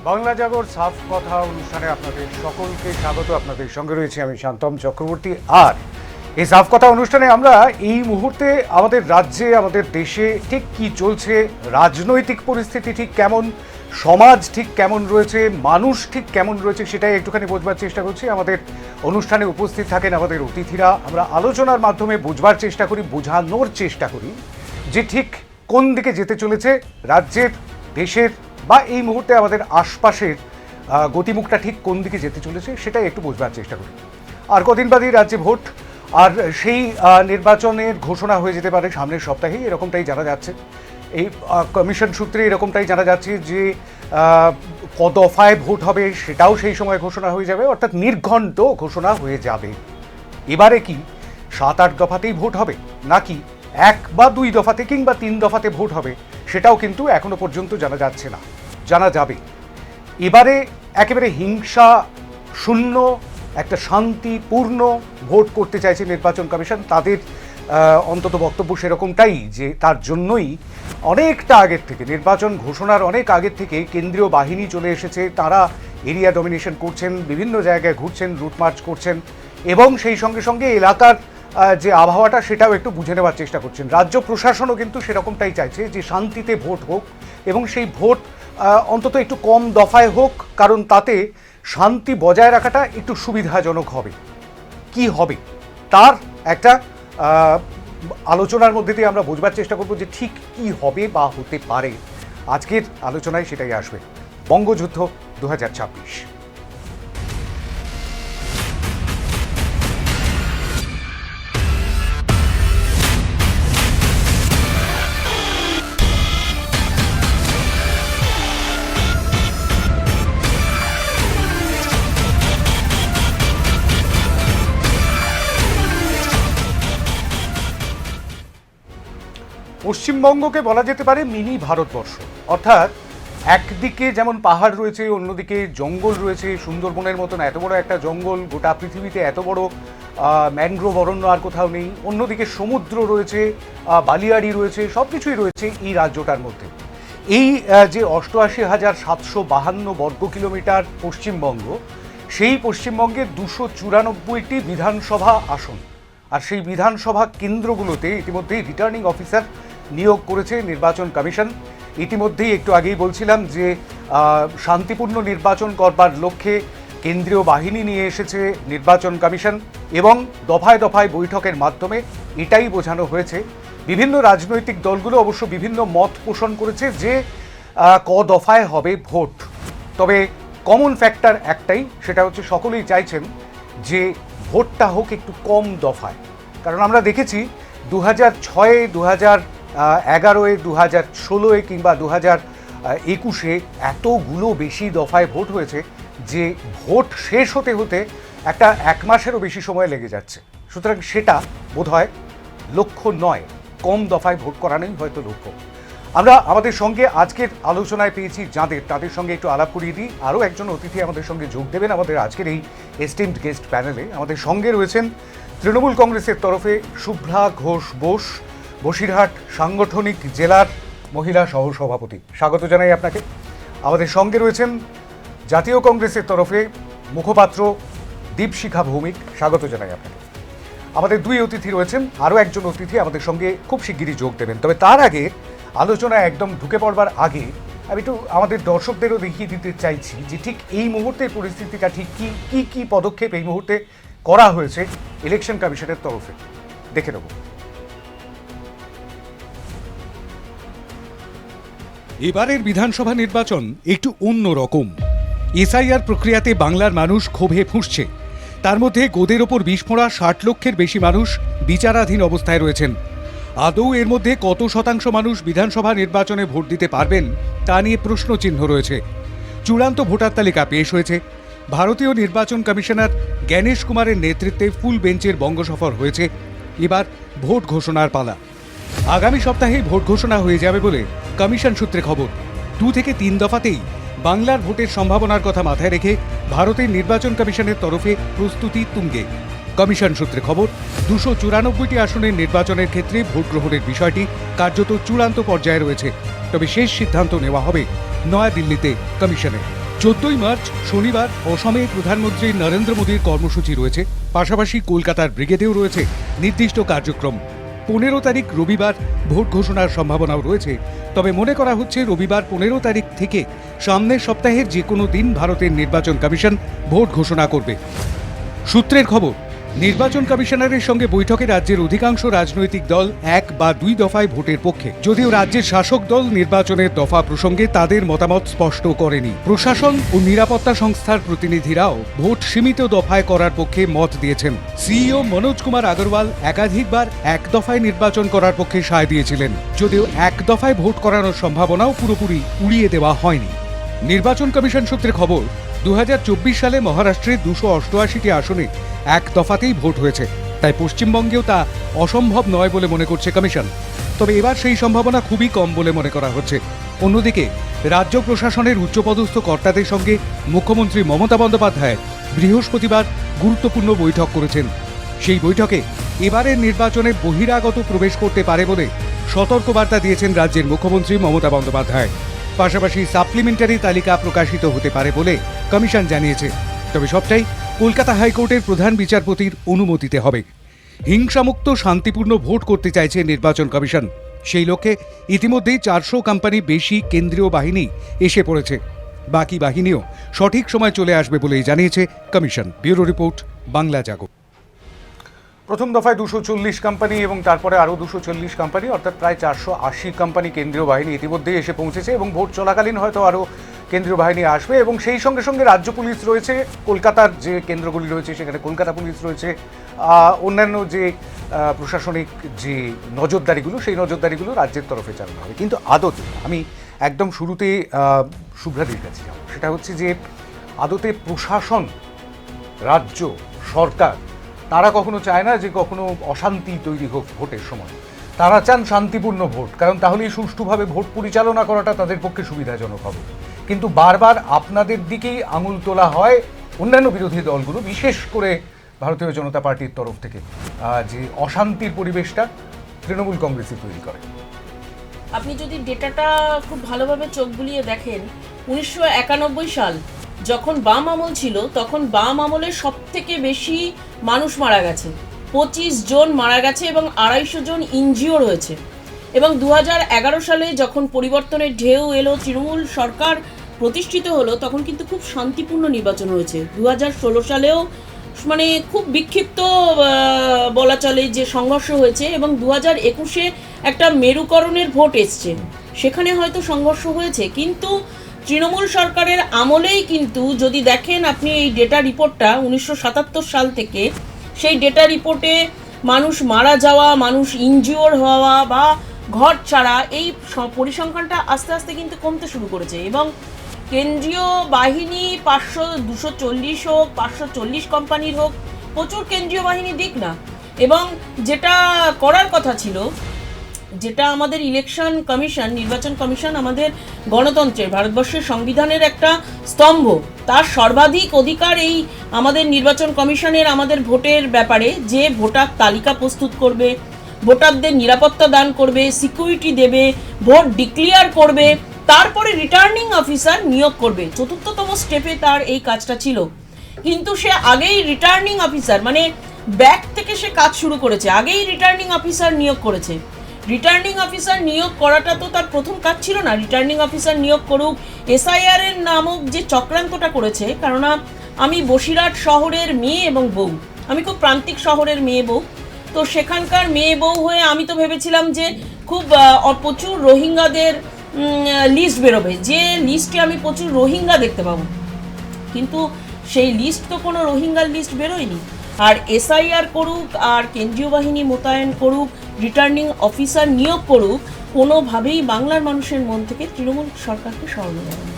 বাংলা জাগর সাফ কথা অনুষ্ঠানে আপনাদের সকলকে স্বাগত। আপনাদের সঙ্গে রয়েছে আমি শান্তম চক্রবর্তী। আর এই সাফ কথা অনুষ্ঠানে আমরা এই মুহূর্তে আমাদের রাজ্যে, আমাদের দেশে ঠিক কি চলছে, রাজনৈতিক পরিস্থিতি ঠিক কেমন, সমাজ ঠিক কেমন রয়েছে, মানুষ ঠিক কেমন রয়েছে, সেটাই একটুখানি বোঝবার চেষ্টা করছি। আমাদের অনুষ্ঠানে উপস্থিত থাকেন আমাদের অতিথিরা। আমরা আলোচনার মাধ্যমে বোঝবার চেষ্টা করি, বোঝানোর চেষ্টা করি যে ঠিক কোন দিকে যেতে চলেছে রাজ্যের, দেশের বা এই মুহূর্তে আমাদের আশপাশের গতিমুখটা ঠিক কোন দিকে যেতে চলেছে সেটাই একটু বোঝবার চেষ্টা করি। আর কদিন বাদেই রাজ্যে ভোট, আর সেই নির্বাচনের ঘোষণা হয়ে যেতে পারে সামনের সপ্তাহেই, এরকমটাই জানা যাচ্ছে। এই কমিশন সূত্রে এরকমটাই জানা যাচ্ছে যে ক দফায় ভোট হবে সেটাও সেই সময় ঘোষণা হয়ে যাবে, অর্থাৎ নির্ঘণ্ট ঘোষণা হয়ে যাবে। এবারে কি 7-8 দফাতেই ভোট হবে, নাকি 1 বা 2 দফাতে কিংবা 3 দফাতে ভোট হবে, সেটাও কিন্তু এখনো পর্যন্ত জানা যাচ্ছে না। জানা যাবে। এবারে একেবারে হিংসা শূন্য একটা শান্তিপূর্ণ ভোট করতে চাইছে নির্বাচন কমিশন। তাদের অন্তত বক্তব্য সেরকমটাই, যে তার জন্যই অনেকটা আগের থেকে, নির্বাচন ঘোষণার অনেক আগের থেকে কেন্দ্রীয় বাহিনী চলে এসেছে। তারা এরিয়া ডমিনেশন করছেন, বিভিন্ন জায়গায় ঘুরছেন, রুটমার্চ করছেন এবং সেই সঙ্গে সঙ্গে এলাকার যে আবহাওয়াটা সেটাও একটু বুঝে নেওয়ার চেষ্টা করছেন। রাজ্য প্রশাসনও কিন্তু সেরকমটাই চাইছে যে শান্তিতে ভোট হোক এবং সেই ভোট অন্তত একটু কম দফায় হোক, কারণ তাতে শান্তি বজায় রাখাটা একটু সুবিধাজনক হবে। কি হবে তার একটা আলোচনার মধ্যে দিয়ে আমরা বোঝবার চেষ্টা করব যে ঠিক কি হবে বা হতে পারে। আজকের আলোচনায় সেটাই আসবে। বঙ্গযুদ্ধ 2026। পশ্চিমবঙ্গকে বলা যেতে পারে মিনি ভারতবর্ষ। অর্থাৎ একদিকে যেমন পাহাড় রয়েছে, অন্যদিকে জঙ্গল রয়েছে, সুন্দরবনের মতন এত বড় একটা জঙ্গল গোটা পৃথিবীতে এত বড় ম্যানগ্রোভ অরণ্য আর কোথাও নেই। অন্যদিকে সমুদ্র রয়েছে, বালিয়াড়ি রয়েছে, সব কিছুই রয়েছে এই রাজ্যটার মধ্যে। এই যে 88,752 বর্গ কিলোমিটার পশ্চিমবঙ্গ, সেই পশ্চিমবঙ্গের 294টি বিধানসভা আসন। আর সেই বিধানসভা কেন্দ্রগুলোতে ইতিমধ্যেই রিটার্নিং অফিসার নিয়োগ করেছে নির্বাচন কমিশন। ইতিমধ্যেই একটু আগেই বলছিলাম যে শান্তিপূর্ণ নির্বাচন করবার লক্ষ্যে কেন্দ্রীয় বাহিনী নিয়ে এসেছে নির্বাচন কমিশন এবং দফায় দফায় বৈঠকের মাধ্যমে এটাই বোঝানো হয়েছে। বিভিন্ন রাজনৈতিক দলগুলো অবশ্য বিভিন্ন মত পোষণ করেছে যে ক দফায় হবে ভোট। তবে কমন ফ্যাক্টর একটাই, সেটা হচ্ছে সকলেই চাইছেন যে ভোটটা হোক একটু কম দফায়। কারণ আমরা দেখেছি 2006, 2011, 2016 কিংবা 2021 এতগুলো বেশি দফায় ভোট হয়েছে যে ভোট শেষ হতে হতে একটা 1 মাসেরও বেশি সময় লেগে যাচ্ছে। সুতরাং সেটা বোধহয় লক্ষ্য নয়, কম দফায় ভোট করানোই হয়তো লক্ষ্য। আমরা আমাদের সঙ্গে আজকের আলোচনায় পেয়েছি যাদের, তাদের সঙ্গে একটু আলাপ করিয়ে দিই। আরও একজন অতিথি আমাদের সঙ্গে যোগ দেবেন আমাদের আজকের এই এস্টিমড গেস্ট প্যানেলে। আমাদের সঙ্গে রয়েছেন তৃণমূল কংগ্রেসের তরফে শুভ্রা ঘোষ বোস, বসিরহাট সাংগঠনিক জেলার মহিলা সহসভাপতি। স্বাগত জানাই আপনাকে। আমাদের সঙ্গে রয়েছেন জাতীয় কংগ্রেসের তরফে মুখপাত্র দীপশিখা ভৌমিক। স্বাগত জানাই আপনাকে। আমাদের দুই অতিথি রয়েছেন, আরও একজন অতিথি আমাদের সঙ্গে খুব শিগগিরই যোগ দেবেন। তবে তার আগে, আলোচনায় একদম ঢুকে পড়বার আগে আমি একটু আমাদের দর্শকদেরও দেখিয়ে দিতে চাইছি যে ঠিক এই মুহূর্তের পরিস্থিতিটা ঠিক কি পদক্ষেপ এই মুহূর্তে করা হয়েছে ইলেকশন কমিশনের তরফে। দেখে নেব। এবারের বিধানসভা নির্বাচন একটু অন্য রকম। এসআইআর প্রক্রিয়াতে বাংলার মানুষ ক্ষোভে ফুঁসছে। তার মধ্যে গোদের ওপর বিস্ফোরা 60 লক্ষের বেশি মানুষ বিচারাধীন অবস্থায় রয়েছেন। আদৌ এর মধ্যে কত শতাংশ মানুষ বিধানসভা নির্বাচনে ভোট দিতে পারবেন তা নিয়ে প্রশ্নচিহ্ন রয়েছে। চূড়ান্ত ভোটার তালিকা পেশ হয়েছে। ভারতীয় নির্বাচন কমিশনার জ্ঞানেশ কুমারের নেতৃত্বে ফুল বেঞ্চের বঙ্গ সফর হয়েছে। এবার ভোট ঘোষণার পালা। আগামী সপ্তাহেই ভোট ঘোষণা হয়ে যাবে বলে কমিশন সূত্রে খবর। 2 থেকে 3 দফাতেই বাংলার ভোটের সম্ভাবনার কথা মাথায় রেখে ভারতের নির্বাচন কমিশনের তরফে প্রস্তুতি তুঙ্গে। কমিশন সূত্রে খবর, 294টি আসনের নির্বাচনের ক্ষেত্রে ভোট গ্রহণের বিষয়টি কার্যত চূড়ান্ত পর্যায়ে রয়েছে। তবে শেষ সিদ্ধান্ত নেওয়া হবে নয়াদিল্লিতে কমিশনে। 14ই মার্চ শনিবার অসমে প্রধানমন্ত্রী নরেন্দ্র মোদীর কর্মসূচি রয়েছে, পাশাপাশি কলকাতার ব্রিগেডেও রয়েছে নির্দিষ্ট কার্যক্রম। 15 তারিখ রবিবার ভোট ঘোষণার সম্ভাবনাও রয়েছে, তবে মনে করা হচ্ছে রবিবার 15 তারিখ থেকে সামনের সপ্তাহের যে কোনো দিন ভারতের নির্বাচন কমিশন ভোট ঘোষণা করবে। সূত্রের খবর, নির্বাচন কমিশনারের সঙ্গে বৈঠকে রাজ্যের অধিকাংশ রাজনৈতিক দল 1 বা 2 দফায় ভোটের পক্ষে, যদিও রাজ্যের শাসক দল নির্বাচনের দফা প্রসঙ্গে তাদের মতামত স্পষ্ট করেনি। প্রশাসন ও নিরাপত্তা সংস্থার প্রতিনিধিরাও ভোট সীমিত দফায় করার পক্ষে মত দিয়েছেন। সিইও মনোজ কুমার আগরওয়াল একাধিকবার 1 দফায় নির্বাচন করার পক্ষে সায় দিয়েছিলেন, যদিও 1 দফায় ভোট করানোর সম্ভাবনাও পুরোপুরি উড়িয়ে দেওয়া হয়নি। নির্বাচন কমিশন সূত্রে খবর, 2024 সালে মহারাষ্ট্রের 288টি আসনে 1 দফাতেই ভোট হয়েছে, তাই পশ্চিমবঙ্গেও তা অসম্ভব নয় বলে মনে করছে কমিশন। তবে এবার সেই সম্ভাবনা খুবই কম বলে মনে করা হচ্ছে। অন্যদিকে রাজ্য প্রশাসনের উচ্চপদস্থ কর্তাদের সঙ্গে মুখ্যমন্ত্রী মমতা বন্দ্যোপাধ্যায় বৃহস্পতিবার গুরুত্বপূর্ণ বৈঠক করেছেন। সেই বৈঠকে এবারের নির্বাচনে বহিরাগত প্রবেশ করতে পারে বলে সতর্কবার্তা দিয়েছেন রাজ্যের মুখ্যমন্ত্রী মমতা বন্দ্যোপাধ্যায়। পাশাপাশি সাপ্লিমেন্টারি তালিকা প্রকাশিত হতে পারে বলে কমিশন জানিয়েছে, তবে সবটাই কলকাতা হাইকোর্টের প্রধান বিচারপতির অনুমতিতে হবে। হিংসামুক্ত শান্তিপূর্ণ ভোট করতে চাইছে নির্বাচন কমিশন। সেই লক্ষ্যে ইতিমধ্যেই 400 কোম্পানি বেশি কেন্দ্রীয় বাহিনী এসে পড়েছে। বাকি বাহিনীও সঠিক সময় চলে আসবে বলেই জানিয়েছে কমিশন। ব্যুরো রিপোর্ট, বাংলা জাগো। প্রথম দফায় 240 কোম্পানি এবং তারপরে আরও 240 কোম্পানি, অর্থাৎ প্রায় 480 কোম্পানি কেন্দ্রীয় বাহিনী ইতিমধ্যেই এসে পৌঁছেছে এবং ভোট চলাকালীন হয়তো আরও কেন্দ্রীয় বাহিনী আসবে এবং সেই সঙ্গে সঙ্গে রাজ্য পুলিশ রয়েছে, কলকাতার যে কেন্দ্রগুলি রয়েছে সেখানে কলকাতা পুলিশ রয়েছে, অন্যান্য যে প্রশাসনিক যে নজরদারিগুলো সেই নজরদারিগুলো রাজ্যের তরফে চালানো হবে। কিন্তু আদতে আমি একদম শুরুতে শুভ্রাদির কাছে যাব, সেটা হচ্ছে যে আদতে প্রশাসন, রাজ্য সরকার তারা কখনো চায় না যে কখনো অশান্তি তৈরি হোক ভোটের সময়। তারা চান শান্তিপূর্ণ ভোট, কারণ তাহলেই সুষ্ঠুভাবে ভোট পরিচালনা করাটা তাদের পক্ষে সুবিধাজনক হবে। কিন্তু বারবার আপনাদের দিকেই আঙুল তোলা হয় অন্যান্য বিরোধী দলগুলো, বিশেষ করে ভারতীয় জনতা পার্টির তরফ থেকে, যে অশান্তির পরিবেশটা তৃণমূল কংগ্রেসই তৈরি করে। আপনি যদি ডেটাটা খুব ভালোভাবে চোখ বুলিয়ে দেখেন, 1991 সাল যখন বাম আমল ছিল, তখন বাম আমলে সব থেকে বেশি মানুষ মারা গেছে, 25 জন মারা গেছে এবং 250 জন ইনজিওর হয়েছে। এবং 2011 সালে যখন পরিবর্তনের ঢেউ এলো, তৃণমূল সরকার প্রতিষ্ঠিত হলো, তখন কিন্তু খুব শান্তিপূর্ণ নির্বাচন হয়েছে। 2016 সালেও মানে খুব বিক্ষিপ্ত বলা চলে যে সংঘর্ষ হয়েছে, এবং 2021-এ একটা মেরুকরণের ভোট এসছে, সেখানে হয়তো সংঘর্ষ হয়েছে। কিন্তু তৃণমূল সরকারের আমলেই কিন্তু যদি দেখেন আপনি এই ডেটা রিপোর্টটা 1977 সাল থেকে, সেই ডেটা রিপোর্টে মানুষ মারা যাওয়া, মানুষ ইনজিওর হওয়া বা ঘর ছাড়া, এই পরিসংখ্যানটা আস্তে আস্তে কিন্তু কমতে শুরু করেছে। এবং কেন্দ্রীয় বাহিনী 240 হোক, 540 কোম্পানির হোক, প্রচুর কেন্দ্রীয় বাহিনী দিক না। এবং যেটা করার কথা ছিল, যেটা আমাদের ইলেকশন কমিশন, নির্বাচন কমিশন আমাদের গণতন্ত্রের, ভারতবর্ষের সংবিধানের একটা স্তম্ভ, তার সর্বাধিক অধিকার এই আমাদের নির্বাচন কমিশনের আমাদের ভোটের ব্যাপারে, যে ভোটার তালিকা প্রস্তুত করবে, ভোটারদের নিরাপত্তা দান করবে, সিকিউরিটি দেবে, ভোট ডিক্লেয়ার করবে, তারপরে রিটার্নিং অফিসার নিয়োগ করবে। চতুর্থতম স্টেপে তার এই কাজটা ছিল। কিন্তু সে আগেই রিটার্নিং অফিসার, মানে ব্যাক থেকে সে কাজ শুরু করেছে, আগেই রিটার্নিং অফিসার নিয়োগ করেছে। রিটার্নিং অফিসার নিয়োগ করাটা তো তার প্রথম কাজ ছিল না। রিটার্নিং অফিসার নিয়োগ করুক, এসআইআর এর নামক যে চক্রান্তটা করেছে, কেননা আমি বসিরহাট শহরের মেয়ে এবং বউ, আমি খুব প্রান্তিক শহরের মেয়ে বউ, তো সেখানকার মেয়ে বউ হয়ে আমি তো ভেবেছিলাম যে খুব প্রচুর রোহিঙ্গাদের লিস্ট বেরোবে, যে লিস্টে আমি প্রচুর রোহিঙ্গা দেখতে পাবো, কিন্তু সেই লিস্ট তো কোনো রোহিঙ্গার লিস্ট বেরোয়নি। আর এসআইআর করুক, আর কেন্দ্রীয় বাহিনী মোতায়েন করুক, রিটার্নিং অফিসার নিয়োগ করুক, কোনোভাবেই বাংলার মানুষের মন থেকে তৃণমূল সরকারকে সরানো যাবে না।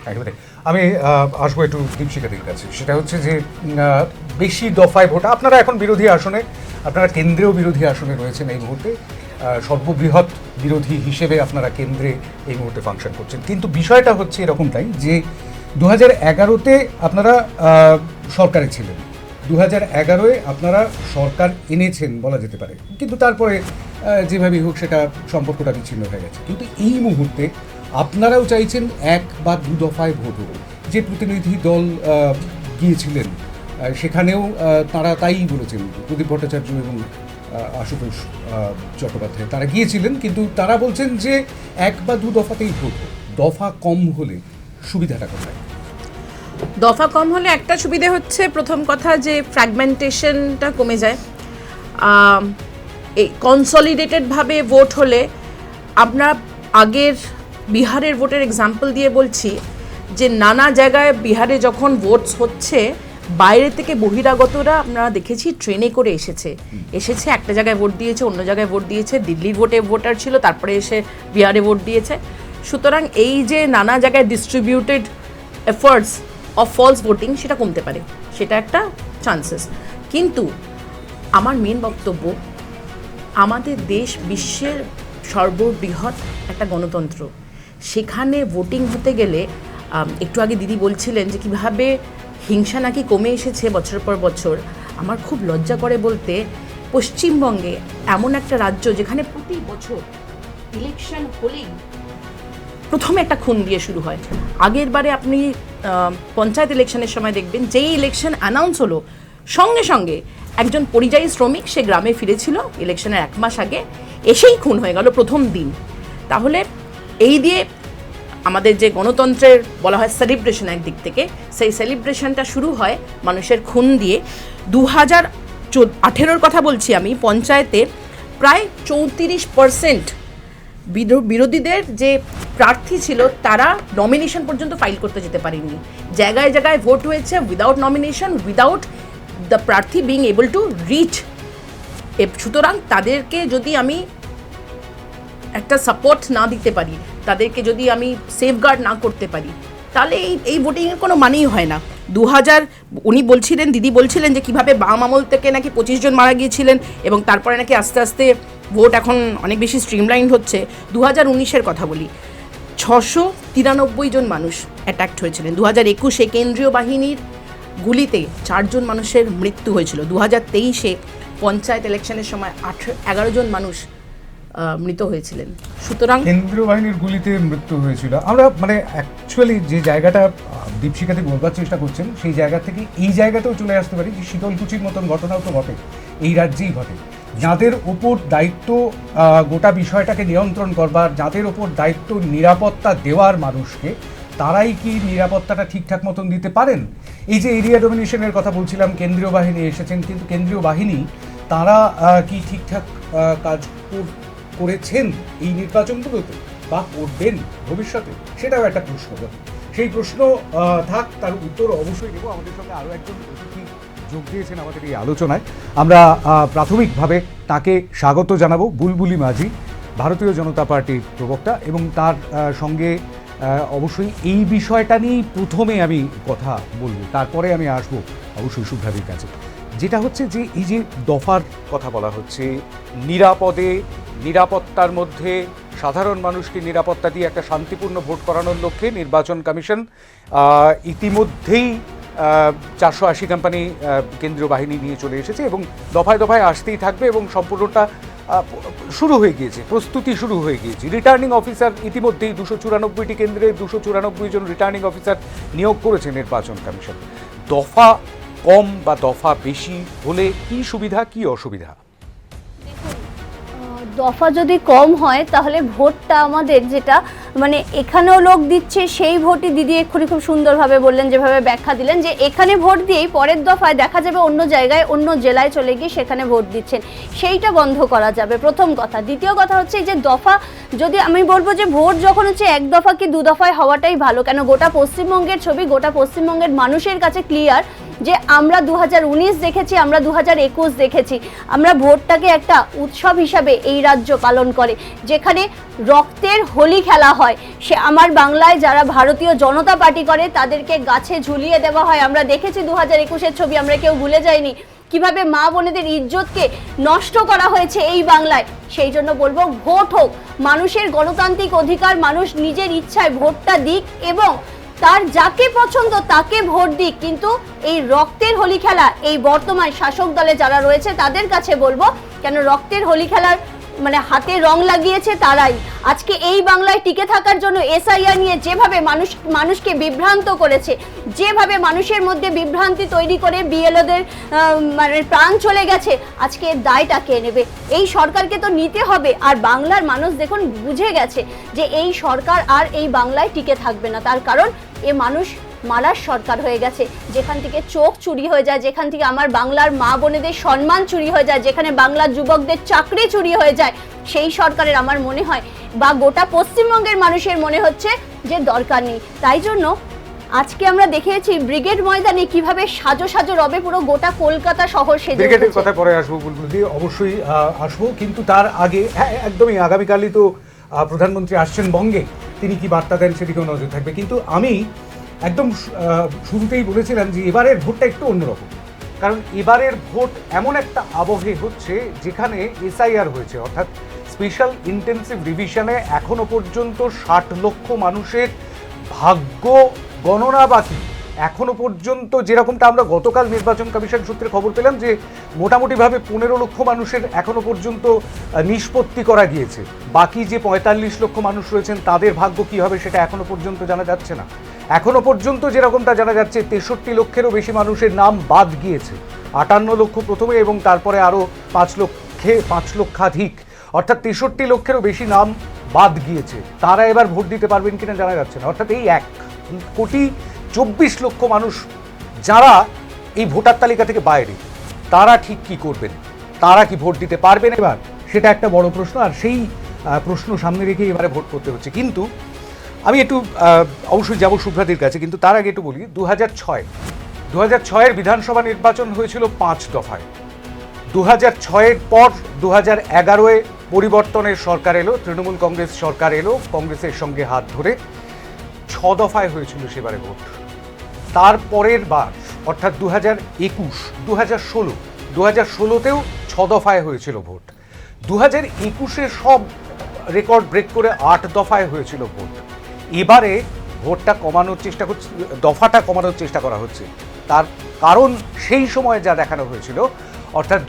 একেবারে আমি আসবো একটু দীপশিখাদির কাছে, সেটা হচ্ছে যে বেশি দফায় ভোট, আপনারা এখন বিরোধী আসনে, আপনারা কেন্দ্রেও বিরোধী আসনে রয়েছেন এই মুহূর্তে, সর্ববৃহৎ বিরোধী হিসেবে আপনারা কেন্দ্রে এই মুহূর্তে ফাংশন করছেন। কিন্তু বিষয়টা হচ্ছে এরকমটাই যে 2011-তে আপনারা সরকারে ছিলেন, 2011-এ আপনারা সরকার এনেছেন বলা যেতে পারে, কিন্তু তারপরে যেভাবেই হোক সেটা সম্পর্কটা বিচ্ছিন্ন হয়ে গেছে। কিন্তু এই মুহূর্তে আপনারাও চাইছেন এক বা দু দফায় ভোট হোক। যে প্রতিনিধি দল গিয়েছিলেন সেখানেও তারা তাই বলেছেন, প্রদীপ ভট্টাচার্য এবং আশুতোষ চট্টোপাধ্যায় তারা গিয়েছিলেন, কিন্তু তারা বলছেন যে এক বা দু দফাতেই ভোট হোক, দফা কম হলে সুবিধাটা কোথায়? দফা কম হলে একটা সুবিধা হচ্ছে, প্রথম কথা যে ফ্র্যাগমেন্টেশনটা কমে যায়। এই কনসলিডেটেডভাবে ভোট হলে, আমরা আগের বিহারের ভোটের এক্সাম্পল দিয়ে বলছি যে নানা জায়গায় বিহারে যখন ভোটস হচ্ছে, বাইরে থেকে বহিরাগতরা আমরা দেখেছি ট্রেনে করে এসেছে একটা জায়গায় ভোট দিয়েছে, অন্য জায়গায় ভোট দিয়েছে, দিল্লির ভোটে ভোটার ছিল, তারপরে এসে বিহারে ভোট দিয়েছে। সুতরাং এই যে নানা জায়গায় distributed efforts of false voting, সেটা কমতে পারে, সেটা একটা চান্সেস। কিন্তু আমার মেন বক্তব্য, আমাদের দেশ বিশ্বের সর্ববৃহৎ একটা গণতন্ত্র, সেখানে ভোটিং হতে গেলে একটু আগে দিদি বলছিলেন যে কীভাবে হিংসা নাকি কমে এসেছে বছর পর বছর। আমার খুব লজ্জা করে বলতে, পশ্চিমবঙ্গে এমন একটা রাজ্য যেখানে প্রতি বছর ইলেকশন হলেই প্রথমে একটা খুন দিয়ে শুরু হয়। আগের বারে আপনি পঞ্চায়েত ইলেকশনের সময় দেখবেন, যেই ইলেকশন অ্যানাউন্স হলো সঙ্গে সঙ্গে একজন পরিযায়ী শ্রমিক সে গ্রামে ফিরেছিল ইলেকশনের 1 মাস আগে, এসেই খুন হয়ে গেল প্রথম দিন। তাহলে এই দিয়ে আমাদের যে গণতন্ত্রের বলা হয় সেলিব্রেশন, একদিক থেকে সেই সেলিব্রেশনটা শুরু হয় মানুষের খুন দিয়ে। 2018-র কথা বলছি আমি, পঞ্চায়েতে প্রায় 34% বিরোধীদের যে প্রার্থী ছিল তারা নমিনেশন পর্যন্ত ফাইল করতে যেতে পারেননি। জায়গায় জায়গায় ভোট হয়েছে উইদাউট নমিনেশন, উইদাউট দ্য প্রার্থী বিং এবল টু রিচ। সুতরাং তাদেরকে যদি আমি একটা সাপোর্ট না দিতে পারি, তাদেরকে যদি আমি সেফগার্ড না করতে পারি, তাহলে এই ভোটিংয়ের কোনো মানেই হয় না। উনি বলছিলেন, দিদি বলছিলেন যে কিভাবে বাম আমল থেকে নাকি 25 জন মারা গিয়েছিলেন এবং তারপরে নাকি আস্তে আস্তে ভোট এখন অনেক বেশি স্ট্রিমলাইন্ড হচ্ছে। 2019-এর কথা বলি, 693 জন মানুষ অ্যাটাকড হয়েছিলেন। 2021-এ কেন্দ্রীয় বাহিনীর গুলিতে 4 জন মানুষের মৃত্যু হয়েছিল। 2023-এ পঞ্চায়েত ইলেকশনের সময় 11 জন মানুষ মৃত হয়েছিলেন। সুতরাং কেন্দ্রীয় বাহিনীর গুলিতে মৃত্যু হয়েছিল। আমরা মানে অ্যাকচুয়ালি যে জায়গাটা দীপশিখাতে বলবার চেষ্টা করছেন, সেই জায়গা থেকে এই জায়গাতেও চলে আসতে পারি যে শীতলকুচির মতন ঘটনাও তো ঘটে, এই রাজ্যেই ঘটে। যাদের ওপর দায়িত্ব গোটা বিষয়টাকে নিয়ন্ত্রণ করবার, যাদের ওপর দায়িত্ব নিরাপত্তা দেওয়ার মানুষকে, তারাই কি নিরাপত্তাটা ঠিকঠাক মতন দিতে পারেন? এই যে এরিয়া ডমিনেশনের কথা বলছিলাম, কেন্দ্রীয় বাহিনী এসেছেন, কিন্তু কেন্দ্রীয় বাহিনী তারা কি ঠিকঠাক কাজ করেছেন এই নির্বাচনগুলোতে বা করবেন ভবিষ্যতে? সেটাও একটা প্রশ্ন। সেই প্রশ্ন থাক, তার উত্তর অবশ্যই দেবো। আমাদের সঙ্গে আরও একজন অতিথি যোগ দিয়েছেন আমাদের এই আলোচনায়। আমরা প্রাথমিকভাবে তাকে স্বাগত জানাবো। বুলবুলি মাঝি, ভারতীয় জনতা পার্টির প্রবক্তা, এবং তার সঙ্গে অবশ্যই এই বিষয়টা নিয়েই প্রথমে আমি কথা বলবো, তারপরে আমি আসবো অবশ্যই শুভ্রাদির কাছে। যেটা হচ্ছে যে এই যে দফার কথা বলা হচ্ছে, নিরাপত্তার মধ্যে সাধারণ মানুষকে নিরাপত্তা দিয়ে একটা শান্তিপূর্ণ ভোট করানোর লক্ষ্যে নির্বাচন কমিশন ইতিমধ্যেই 480 কোম্পানি কেন্দ্রীয় বাহিনী নিয়ে চলে এসেছে এবং দফায় দফায় আসতেই থাকবে এবং সম্পূর্ণটা শুরু হয়ে গিয়েছে, প্রস্তুতি শুরু হয়ে গিয়েছে। রিটার্নিং অফিসার ইতিমধ্যেই 294টি কেন্দ্রে 294 জন রিটার্নিং অফিসার নিয়োগ করেছে নির্বাচন কমিশন। দফা কম বা দফা বেশি হলে কি সুবিধা কি অসুবিধা? দফা যদি কম হয় তাহলে ভোটটা আমাদের যেটা মানে এখানেও লোক দিচ্ছে সেই ভোটই দিদি এক্ষুনি খুব সুন্দরভাবে বললেন, যেভাবে ব্যাখ্যা দিলেন যে এখানে ভোট দিয়েই পরের দফায় দেখা যাবে অন্য জায়গায় অন্য জেলায় চলে গিয়ে সেখানে ভোট দিচ্ছেন, সেইটা বন্ধ করা যাবে প্রথম কথা। দ্বিতীয় কথা হচ্ছে এই যে দফা, যদি আমি বলবো যে ভোট যখন হচ্ছে এক দফা কি দু দফায় হওয়াটাই ভালো, কেন গোটা পশ্চিমবঙ্গের ছবি গোটা পশ্চিমবঙ্গের মানুষের কাছে ক্লিয়ার যে আমরা 2019 দেখেছি, আমরা 2021 দেখেছি। আমরা ভোটটাকে একটা উৎসব হিসাবে এই রাজ্য পালন করে, যেখানে রক্তের হোলি খেলা হয়। সে আমার বাংলায় যারা ভারতীয় জনতা পার্টি করে তাদেরকে গাছে ঝুলিয়ে দেওয়া হয়। আমরা দেখেছি 2021-এর ছবি, আমরা কেউ ভুলে যাইনি কিভাবে মা বোনেদের ইজ্জতকে নষ্ট করা হয়েছে এই বাংলায়। সেই জন্য বলবো ভোট হোক, মানুষের গণতান্ত্রিক অধিকার, মানুষ নিজের ইচ্ছায় ভোটটা দিক এবং তার যাকে পছন্দ তাকে ভোট দিক। কিন্তু এই রক্তের হোলি খেলা এই বর্তমান শাসক দলে যারা রয়েছে তাদের কাছে বলবো, কেন রক্তের হোলি খেলার মানে হাতে রং লাগিয়েছে তারাই, আজকে এই বাংলায় টিকে থাকার জন্য এসআইআর নিয়ে যেভাবে মানুষকে বিভ্রান্ত করেছে, যেভাবে মানুষের মধ্যে বিভ্রান্তি তৈরি করে বিএলওদের মানে প্রাণ চলে গেছে, আজকে এর দায়টা কে নেবে? এই সরকারকে তো নিতে হবে। আর বাংলার মানুষ দেখুন বুঝে গেছে যে এই সরকার আর এই বাংলায় টিকে থাকবে না। তার কারণ এ মানুষ মারার সরকার হয়ে গেছে, যেখান থেকে চোখ চুরি হয়ে যায়, যেখান থেকে আমার বাংলার মা বোনেদের সম্মান চুরি হয়ে যায়, যেখানে বাংলার যুবকদের চাকরি চুরি হয়ে যায়, সেই সরকারের আমার মনে হয় বা গোটা পশ্চিমবঙ্গের মানুষের মনে হচ্ছে যে দরকার নেই। তাই জন্য আজকে আমরা দেখেছি ব্রিগেড ময়দানে কিভাবে সাজো সাজো রবে পুরো গোটা কলকাতা শহর সেজে ব্রিগেডের উঠেছে। কথা পরে আসবো, বুলবুল দি অবশ্যই আসবো, কিন্তু তার আগে হ্যাঁ একদমই আগামীকালই তো প্রধানমন্ত্রী আসছেন বঙ্গে, তিনি কি বার্তা দেন সেদিকেও নজর থাকবে। কিন্তু আমি একদম শুরুতেই বলেছিলাম যে এবারের ভোটটা একটু অন্যরকম, কারণ এবারের ভোট এমন একটা আবহে হচ্ছে যেখানে এসআইআর হয়েছে, অর্থাৎ স্পেশাল ইন্টেন্সিভ রিভিশনে এখনো পর্যন্ত 60 লক্ষ মানুষের ভাগ্য গণনা বাকি। এখনো পর্যন্ত যেরকমটা আমরা গতকাল নির্বাচন কমিশন সূত্রে খবর পেলাম যে মোটামুটিভাবে 15 লক্ষ মানুষের এখনো পর্যন্ত নিষ্পত্তি করা গিয়েছে। বাকি যে 45 লক্ষ মানুষ রয়েছেন তাদের ভাগ্য কী হবে সেটা এখনো পর্যন্ত জানা যাচ্ছে না। এখনো পর্যন্ত যেরকমটা জানা যাচ্ছে 63 লক্ষেরও বেশি মানুষের নাম বাদ গিয়েছে। 58 লক্ষ প্রথমে এবং তারপরে আরও 5 লক্ষাধিক, অর্থাৎ 63 লক্ষেরও বেশি নাম বাদ গিয়েছে। তারা এবার ভোট দিতে পারবেন কিনা জানা যাচ্ছে না। অর্থাৎ এই 1,24,00,000 মানুষ যারা এই ভোটার তালিকা থেকে বাইরে, তারা ঠিক কি করবেন? তারা কি ভোট দিতে পারবেন এবার? সেটা একটা বড় প্রশ্ন, আর সেই প্রশ্ন সামনে রেখে এবারে ভোট করতে হচ্ছে। কিন্তু আমি একটু অবশ্যই যাবো শুভ্রাদির কাছে, কিন্তু তার আগে একটু বলি 2006-এর বিধানসভা নির্বাচন হয়েছিল 5 দফায়। 2006-এর পর 2011-এ পরিবর্তনের সরকার এলো, তৃণমূল কংগ্রেস সরকার এলো, কংগ্রেসের সঙ্গে হাত ধরে 6 দফায় হয়েছিল সেবারে ভোট। তারপরের বার অর্থাৎ 2021, 2016তেও 6 দফায় হয়েছিল ভোট। 2021-এ সব রেকর্ড ব্রেক করে 8 দফায় হয়েছিল ভোট। এবারে ভোটটা কমানোর চেষ্টা করছে, দফাটা কমানোর চেষ্টা করা হচ্ছে। তার কারণ সেই সময় যা দেখানো হয়েছিল অর্থাৎ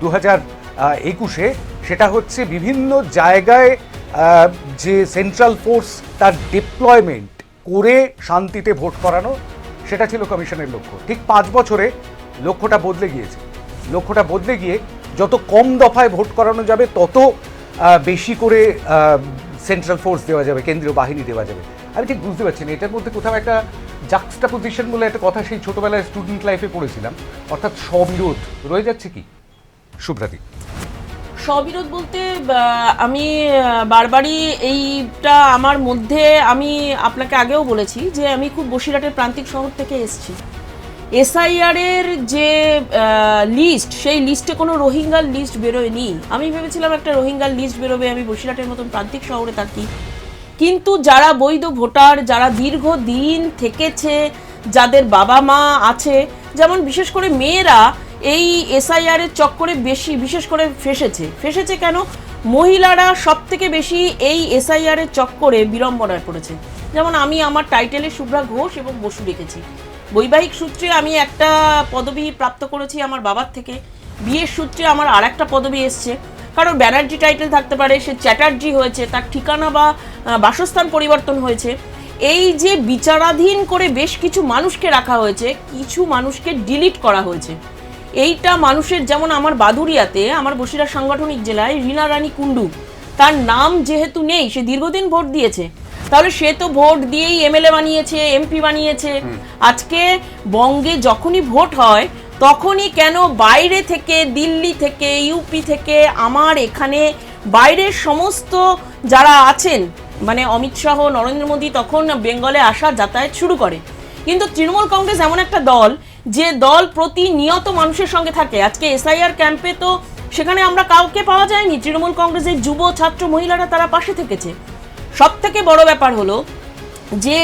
2021-এ সেটা হচ্ছে বিভিন্ন জায়গায় যে সেন্ট্রাল ফোর্স তার ডিপ্লয়মেন্ট করে শান্তিতে ভোট করানো, সেটা ছিল কমিশনের লক্ষ্য। ঠিক 5 বছরে লক্ষ্যটা বদলে গিয়েছে। লক্ষ্যটা বদলে গিয়ে যত কম দফায় ভোট করানো যাবে তত বেশি করে সেন্ট্রাল ফোর্স দেওয়া যাবে, কেন্দ্রীয় বাহিনী দেওয়া যাবে। আমি ঠিক বুঝতে পারছি না এটার মধ্যে কোথাও একটা জাক্সটাপোজিশন বলে একটা কথা সেই ছোটোবেলায় স্টুডেন্ট লাইফে পড়েছিলাম, অর্থাৎ স্ববিরোধ রয়ে যাচ্ছে কি শুভ্রাতি? স্ববিরোধ বলতে আমি বারবারই এইটা আমার মধ্যে, আমি আপনাকে আগেও বলেছি যে আমি খুব বসিরহাটের প্রান্তিক শহর থেকে এসেছি। এসআইআর-এর যে লিস্ট, সেই লিস্টে কোনো রোহিঙ্গার লিস্ট বেরোয়নি। আমি ভেবেছিলাম একটা রোহিঙ্গার লিস্ট বেরোবে, আমি বসিরহাটের মতন প্রান্তিক শহরে থাকি। কিন্তু যারা বৈধ ভোটার, যারা দীর্ঘদিন থেকেছে, যাদের বাবা মা আছে, যেমন বিশেষ করে মেয়েরা এই এসআইআর-এর চক্করে বেশি বিশেষ করে ফেসেছে কেন? মহিলারা সব থেকে বেশি এই এসআইআর-এর চক্করে বিড়ম্বনায় পড়েছে। যেমন আমি আমার টাইটেলে শুভ্রা ঘোষ এবং বসু রেখেছি। বৈবাহিক সূত্রে আমি একটা পদবি প্রাপ্ত করেছি আমার বাবার থেকে, বিয়ের সূত্রে আমার আর একটা পদবি এসছে। কারোর ব্যানার্জি টাইটেল থাকতে পারে, সে চ্যাটার্জি হয়েছে, তার ঠিকানা বা বাসস্থান পরিবর্তন হয়েছে। এই যে বিচারাধীন করে বেশ কিছু মানুষকে রাখা হয়েছে, কিছু মানুষকে ডিলিট করা হয়েছে। এইটা মানুষের, যেমন আমার বাদুড়িয়াতে, আমার বসিরহাট সাংগঠনিক জেলায় রীনা রানী কুণ্ডু, তার নাম যেহেতু নেই, সে দীর্ঘদিন ভোট দিয়েছে, তাহলে সে তো ভোট দিয়েই এমএলএ বানিয়েছে, এমপি বানিয়েছে। আজকে বঙ্গে যখনই ভোট হয় তখনই কেন বাইরে থেকে, দিল্লি থেকে, ইউপি থেকে, আমার এখানে বাইরের সমস্ত যারা আছেন, মানে অমিত শাহ, নরেন্দ্র মোদী তখন বেঙ্গলে আসা যাতায়াত শুরু করে। কিন্তু তৃণমূল কংগ্রেস এমন একটা দল যে দল প্রতিনিয়ত মানুষের সঙ্গে থাকে। আজকে এসআইআর ক্যাম্পে তো সেখানে আমরা কাউকে পাওয়া যায়নি, তৃণমূল কংগ্রেসের যুব, ছাত্র, মহিলারা তারা পাশে থেকেছে। সব থেকে বড় ব্যাপার হলো যে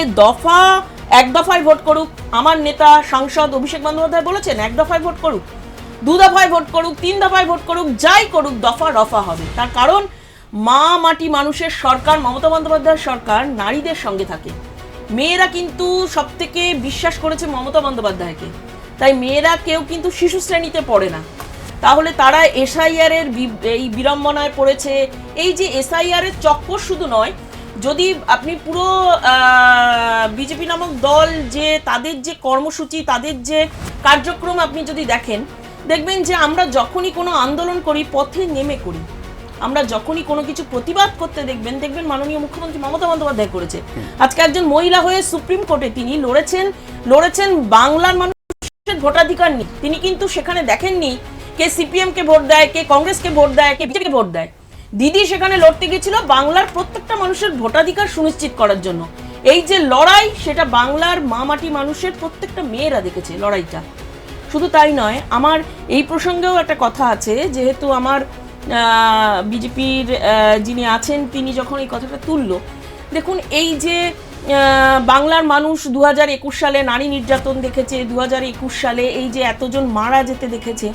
এক দফায় ভোট করুক। আমার নেতা সাংসদ অভিষেক বন্দ্যোপাধ্যায় বলেছেন 1 দফায় ভোট করুক, 2 দফায় ভোট করুক, 3 দফায় ভোট করুক, যাই করুক, দফা রফা হবে। তার কারণ মা মাটি মানুষের সরকার, মমতা বন্দ্যোপাধ্যায়ের সরকার নারীদের সঙ্গে থাকে। মেয়েরা কিন্তু সব থেকে বিশ্বাস করেছে মমতা বন্দ্যোপাধ্যায়কে, তাই মেয়েরা কেউ কিন্তু শিশু শ্রেণীতে পড়ে না। তাহলে তারা এসআইআর এর এই বিড়ম্বনায় পড়েছে। এই যে এসআইআর এর চক্কর শুধু নয়, যদি আপনি পুরো বিজেপি নামক দল যে তাদের যে কর্মসূচি, তাদের যে কার্যক্রম আপনি যদি দেখেন, দেখবেন যে আমরা যখনই কোনো আন্দোলন করি, পথে নেমে করি, আমরা যখনই কোনো কিছু প্রতিবাদ করতে দেখবেন মাননীয় মুখ্যমন্ত্রী মমতা বন্দ্যোপাধ্যায় করেছে। আজকে একজন মহিলা হয়ে সুপ্রিম কোর্টে তিনি লড়েছেন বাংলার মানুষের ভোটাধিকার নিয়ে। তিনি কিন্তু সেখানে দেখেননি কে সিপিএম কে ভোট দেয়, কে কংগ্রেসকে ভোট দেয়, কে বিজেপিকে ভোট দেয়। দিদি সেখানে লড়তে গিয়েছিল বাংলার প্রত্যেকটা মানুষের ভোটাধিকার সুনিশ্চিত করার জন্য। এই যে লড়াই, সেটা বাংলার মাটি মানুষের প্রত্যেকটা মেয়েরা দেখেছে লড়াইটা। শুধু তাই নয়, আমার এই প্রসঙ্গেও একটা কথা আছে, যেহেতু আমার বিজেপির যিনি আছেন তিনি যখন এই কথাটা তুললো, দেখুন এই যে বাংলার মানুষ 2021 সালে নারী নির্যাতন দেখেছে, 2021 সালে এই যে এতজন মারা যেতে দেখেছে,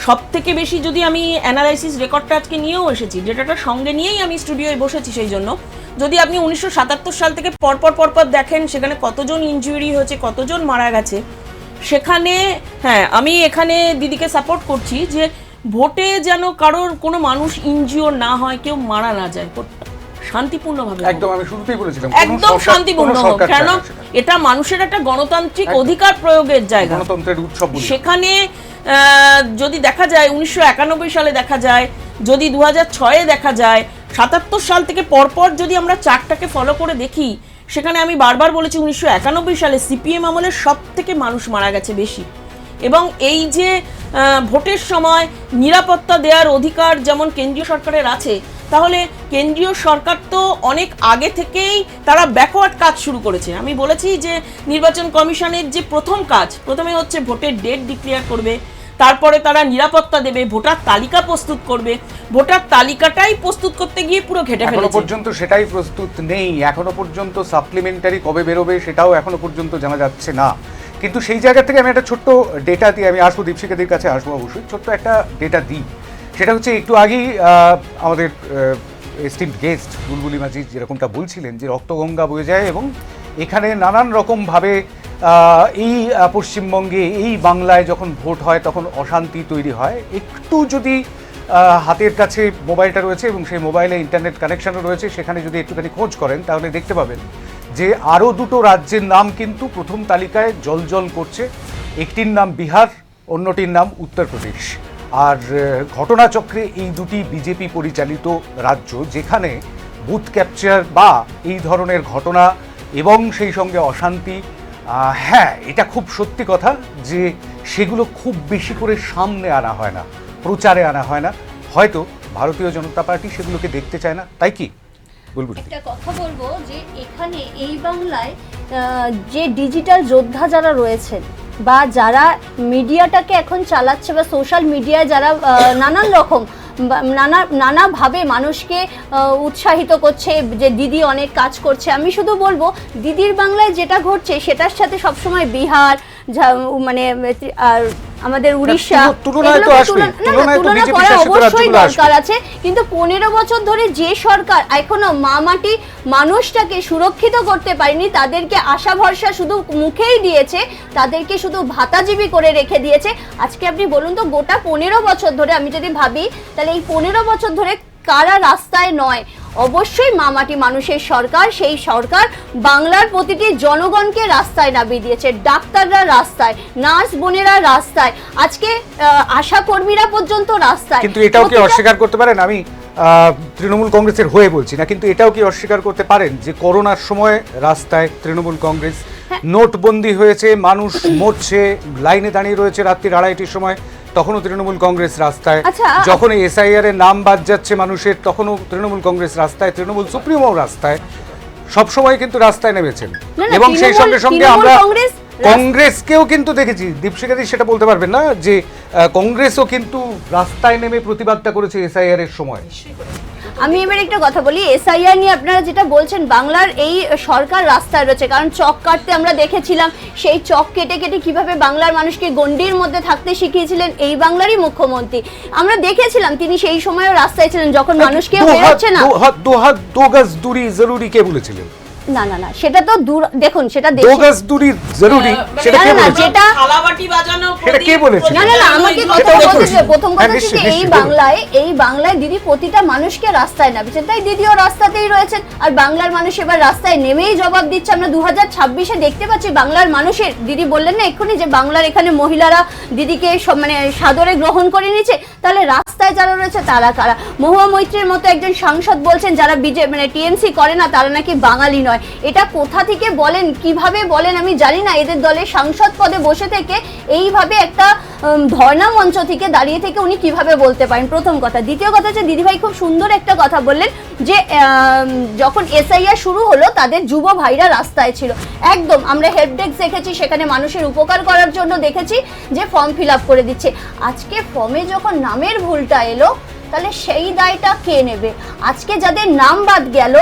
সব থেকে বেশি যদি আমি অ্যানালাইসিস রেকর্ডটা আজকে নিয়েও এসেছি, ডেটাটা সঙ্গে নিয়েই আমি স্টুডিওয়ে বসেছি, সেই জন্য যদি আপনি 1977 সাল থেকে পরপর দেখেন সেখানে কতজন ইনজুরি হয়েছে, কতজন মারা গেছে, সেখানে হ্যাঁ আমি এখানে দিদিকে সাপোর্ট করছি যে ভোটে যেন কারোর কোনো মানুষ ইনজিওর না হয়, কেউ মারা না যায়, শান্তিপূর্ণভাবে। একদম আমি শুরুতেই বলেছিলাম একদম শান্তিপূর্ণ হোক, কারণ এটা মানুষের একটা গণতান্ত্রিক অধিকার প্রয়োগের জায়গা, গণতন্ত্রের উৎসব। সেখানে যদি দেখা যায় 1991 সালে দেখা যায়, যদি 2006-এ দেখা যায়, 77 সাল থেকে পরপর যদি আমরা চার্টটাকে ফলো করে দেখি, সেখানে আমি বারবার বলেছি 1991 সালে সিপিএম আমলের সব থেকে মানুষ মারা গেছে বেশি। এবং এই যে ভোটের সময় নিরাপত্তা দেওয়ার অধিকার যেমন কেন্দ্রীয় সরকারের আছে, তাহলে কেন্দ্রীয় সরকার তো অনেক আগে থেকেই তারা ব্যাকওয়ার্ড কাজ শুরু করেছে। আমি বলেছি যে নির্বাচন কমিশনের যে প্রথমে হচ্ছে ভোটের ডেট ডিক্লেয়ার করবে, তারপরে তারা নিরাপত্তা দেবে, ভোটার তালিকা প্রস্তুত করবে, ভোটার তালিকাটাই প্রস্তুত করতে গিয়ে পুরো ঘেটে ফেলেছে। এখনো পর্যন্ত সেটাই প্রস্তুত নেই, এখনো পর্যন্ত সাপ্লিমেন্টারি কবে বেরোবে সেটাও এখনো পর্যন্ত জানা যাচ্ছে না। কিন্তু সেই জায়গা থেকে আমি একটা ছোট্ট ডেটা দিয়ে আমি আসবো, দীপশিকাদের কাছে আসবো অবশ্যই, ছোট্ট একটা ডেটা দিই। সেটা হচ্ছে একটু আগেই আমাদের এস্টিমড গেস্ট বুলবুলি মাঝি যেরকমটা বলছিলেন যে রক্তগঙ্গা বয়ে যায় এবং এখানে নানান রকমভাবে এই পশ্চিমবঙ্গে এই বাংলায় যখন ভোট হয় তখন অশান্তি তৈরি হয়। একটু যদি হাতের কাছে মোবাইলটা রয়েছে এবং সেই মোবাইলে ইন্টারনেট কানেকশনও রয়েছে, সেখানে যদি একটুখানি খোঁজ করেন তাহলে দেখতে পাবেন যে আরও দুটো রাজ্যের নাম কিন্তু প্রথম তালিকায় জলজল করছে। একটির নাম বিহার, অন্যটির নাম উত্তরপ্রদেশ। আর ঘটনাচক্রে এই দুটি বিজেপি পরিচালিত রাজ্য, যেখানে বুথ ক্যাপচার বা এই ধরনের ঘটনা এবং সেই সঙ্গে অশান্তি, হ্যাঁ এটা খুব সত্যি কথা যে সেগুলো খুব বেশি করে সামনে আনা হয় না, প্রচারে আনা হয় না। হয়তো ভারতীয় জনতা পার্টি সেগুলোকে দেখতে চায় না, তাই কি বলবো? একটা কথা বলবো যে এখানে এই বাংলায় যে ডিজিটাল যোদ্ধা যারা রয়েছেন বা যারা মিডিয়াটাকে এখন চালাচ্ছে বা সোশ্যাল মিডিয়ায় যারা নানান রকম নানাভাবে মানুষকে উৎসাহিত করছে যে দিদি অনেক কাজ করছে, আমি শুধু বলবো দিদির বাংলায় যেটা ঘটছে সেটার সাথে সবসময় বিহার মানে আর আমাদের উড়িষ্যা তুলনা করা অবশ্যই দরকার আছে। কিন্তু 15 বছর ধরে যে সরকার এখনো মাটি মানুষটাকে সুরক্ষিত করতে পারেনি, তাদেরকে আশা ভরসা শুধু মুখেই দিয়েছে, তাদেরকে শুধু ভাতাজীবী করে রেখে দিয়েছে। আজকে আপনি বলুন তো গোটা 15 বছর ধরে আমি যদি ভাবি তাহলে এই 15 বছর ধরে কারা রাস্তায় নয়? অবশ্যই মাটি মানুষের সরকার, সেই সরকার বাংলার প্রতিটি জনগণকে রাস্তায় নামিয়ে দিয়েছে। ডাক্তাররা রাস্তায়, নার্স বোনেরা রাস্তায়, আজকে আশা কর্মীরা পর্যন্ত রাস্তায়। কিন্তু এটাও কি অস্বীকার করতে পারেন, আমি তৃণমূল কংগ্রেসের হয়ে বলছি না, কিন্তু এটাও কি অস্বীকার করতে পারেন যে করোনার সময় রাস্তায় তৃণমূল কংগ্রেস, নোটবন্দি হয়েছে, মানুষ মরছে, লাইনে দাঁড়িয়ে রয়েছে রাত্রি 2:30-র সময়, তখনও তৃণমূল কংগ্রেস রাস্তায়, যখন এসআইআর এর নাম বাদ যাচ্ছে মানুষের তখনও তৃণমূল কংগ্রেস রাস্তায়, তৃণমূল সুপ্রিমো রাস্তায়, সবসময় কিন্তু রাস্তায় নেমেছেন। এবং সেই সঙ্গে সঙ্গে আমরা কংগ্রেসকেও কিন্তু দেখেছি, দীপশিকাদি সেটা বলতে পারবেন না যে কংগ্রেসও কিন্তু রাস্তায় নেমে প্রতিবাদটা করেছে এসআইআর এর সময়। আমি এবার একটা কথা বলি, এসআইআর নিয়ে আপনারা যেটা বলছেন, বাংলার এই সরকার রাস্তায় রয়েছে, কারণ চক কাটতে আমরা দেখেছিলাম, সেই চক কেটে কেটে কিভাবে বাংলার মানুষকে গণ্ডির মধ্যে থাকতে শিখিয়েছিলেন এই বাংলারই মুখ্যমন্ত্রী। আমরা দেখেছিলাম তিনি সেই সময়ও রাস্তায় ছিলেন, যখন মানুষকে বেরোচ্ছে না। দো হাত দো গজ দূরি জরুরি কে বলেছিলেন? না না না, সেটা তো দূর, দেখুন সেটা দো গজ দূরি জরুরি, সেটা কে না, না, বলেছে? যেটা থালাবাটি বাজানো, সেটা কে বলেছে? না না না, আমাকে সেটা কথা তো বলতে বলছি। দিন। প্রথম হ্যাঁ, কথা হচ্ছে নিশ্চয়ই, যে এই নিশ্চয়ই, বাংলায় দিদি প্রতিটা মানুষকে রাস্তায় নামিয়েছেন, তাই দিদিও রাস্তাতেই রয়েছেন। আর বাংলার মানুষ এবার রাস্তায় নেমেই জবাব দিচ্ছে। আমরা 2026-এ দেখতে পাচ্ছি বাংলার মানুষের, দিদি বললেন না এক্ষুনি যে বাংলার এখানে মহিলারা দিদিকে মানে সাদরে গ্রহণ করে নিয়েছে, তাহলে রাস্তায় যারা রয়েছে তারা কারা? মহুয়া মৈত্রীর মতো একজন সাংসদ বলছেন যারা মানে টিএমসি করে না তারা নাকি বাঙালি নয়। এটা কোথা থেকে বলেন, কিভাবে বলেন আমি জানি না। এদের দলের সাংসদ পদে বসে থেকে এইভাবে একটা ধর্ণা মঞ্চ থেকে দাঁড়িয়ে থেকে উনি কিভাবে বলতে পারেন, প্রথম কথা। দ্বিতীয় কথা হচ্ছে দিদিভাই খুব সুন্দর একটা কথা বললেন যে যখন এসআইআর শুরু হলো তাদের যুব ভাইরা রাস্তায় ছিল। একদম আমরা হেল্প ডেস্ক দেখেছি, সেখানে মানুষের উপকার করার জন্য দেখেছি যে ফর্ম ফিল আপ করে দিচ্ছে। আজকে ফর্মে যখন নামের ভুলটা এলো তাহলে সেই দায়টা কে নেবে? আজকে যাদের নাম বাদ গেল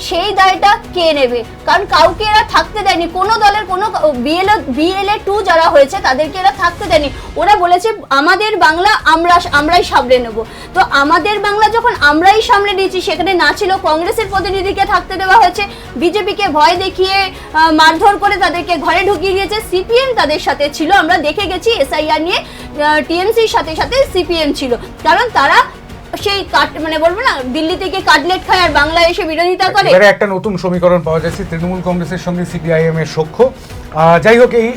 সেই দায়টা কে নেবে? কারণ কাউকে এরা থাকতে দেয়নি, কোনো দলের কোনো বিএলএ 2 যারা হয়েছে তাদেরকে এরা থাকতে দেয়নি। ওরা বলেছে আমাদের বাংলা আমরাই সামলে নেব। তো আমাদের বাংলা যখন আমরাই সামলে নিয়েছি, সেখানে না ছিল কংগ্রেসের প্রতিনিধিকে থাকতে দেওয়া হয়েছে, বিজেপিকে ভয় দেখিয়ে মারধর করে তাদেরকে ঘরে ঢুকিয়ে দিয়েছে, সিপিএম তাদের সাথে ছিল। আমরা দেখে গেছি এসআইআর নিয়ে টিএমসির সাথে সাথে সিপিএম ছিল, কারণ তারা সেই মানে বলবো না দিল্লি থেকে কাটলেট খায় আর বাংলায় এসে বিরোধিতা করে। এবারে একটা নতুন সমীকরণ পাওয়া যাচ্ছে, তৃণমূল কংগ্রেসের সঙ্গে সিপিআইএম এর সখ্য। যাই হোক, এই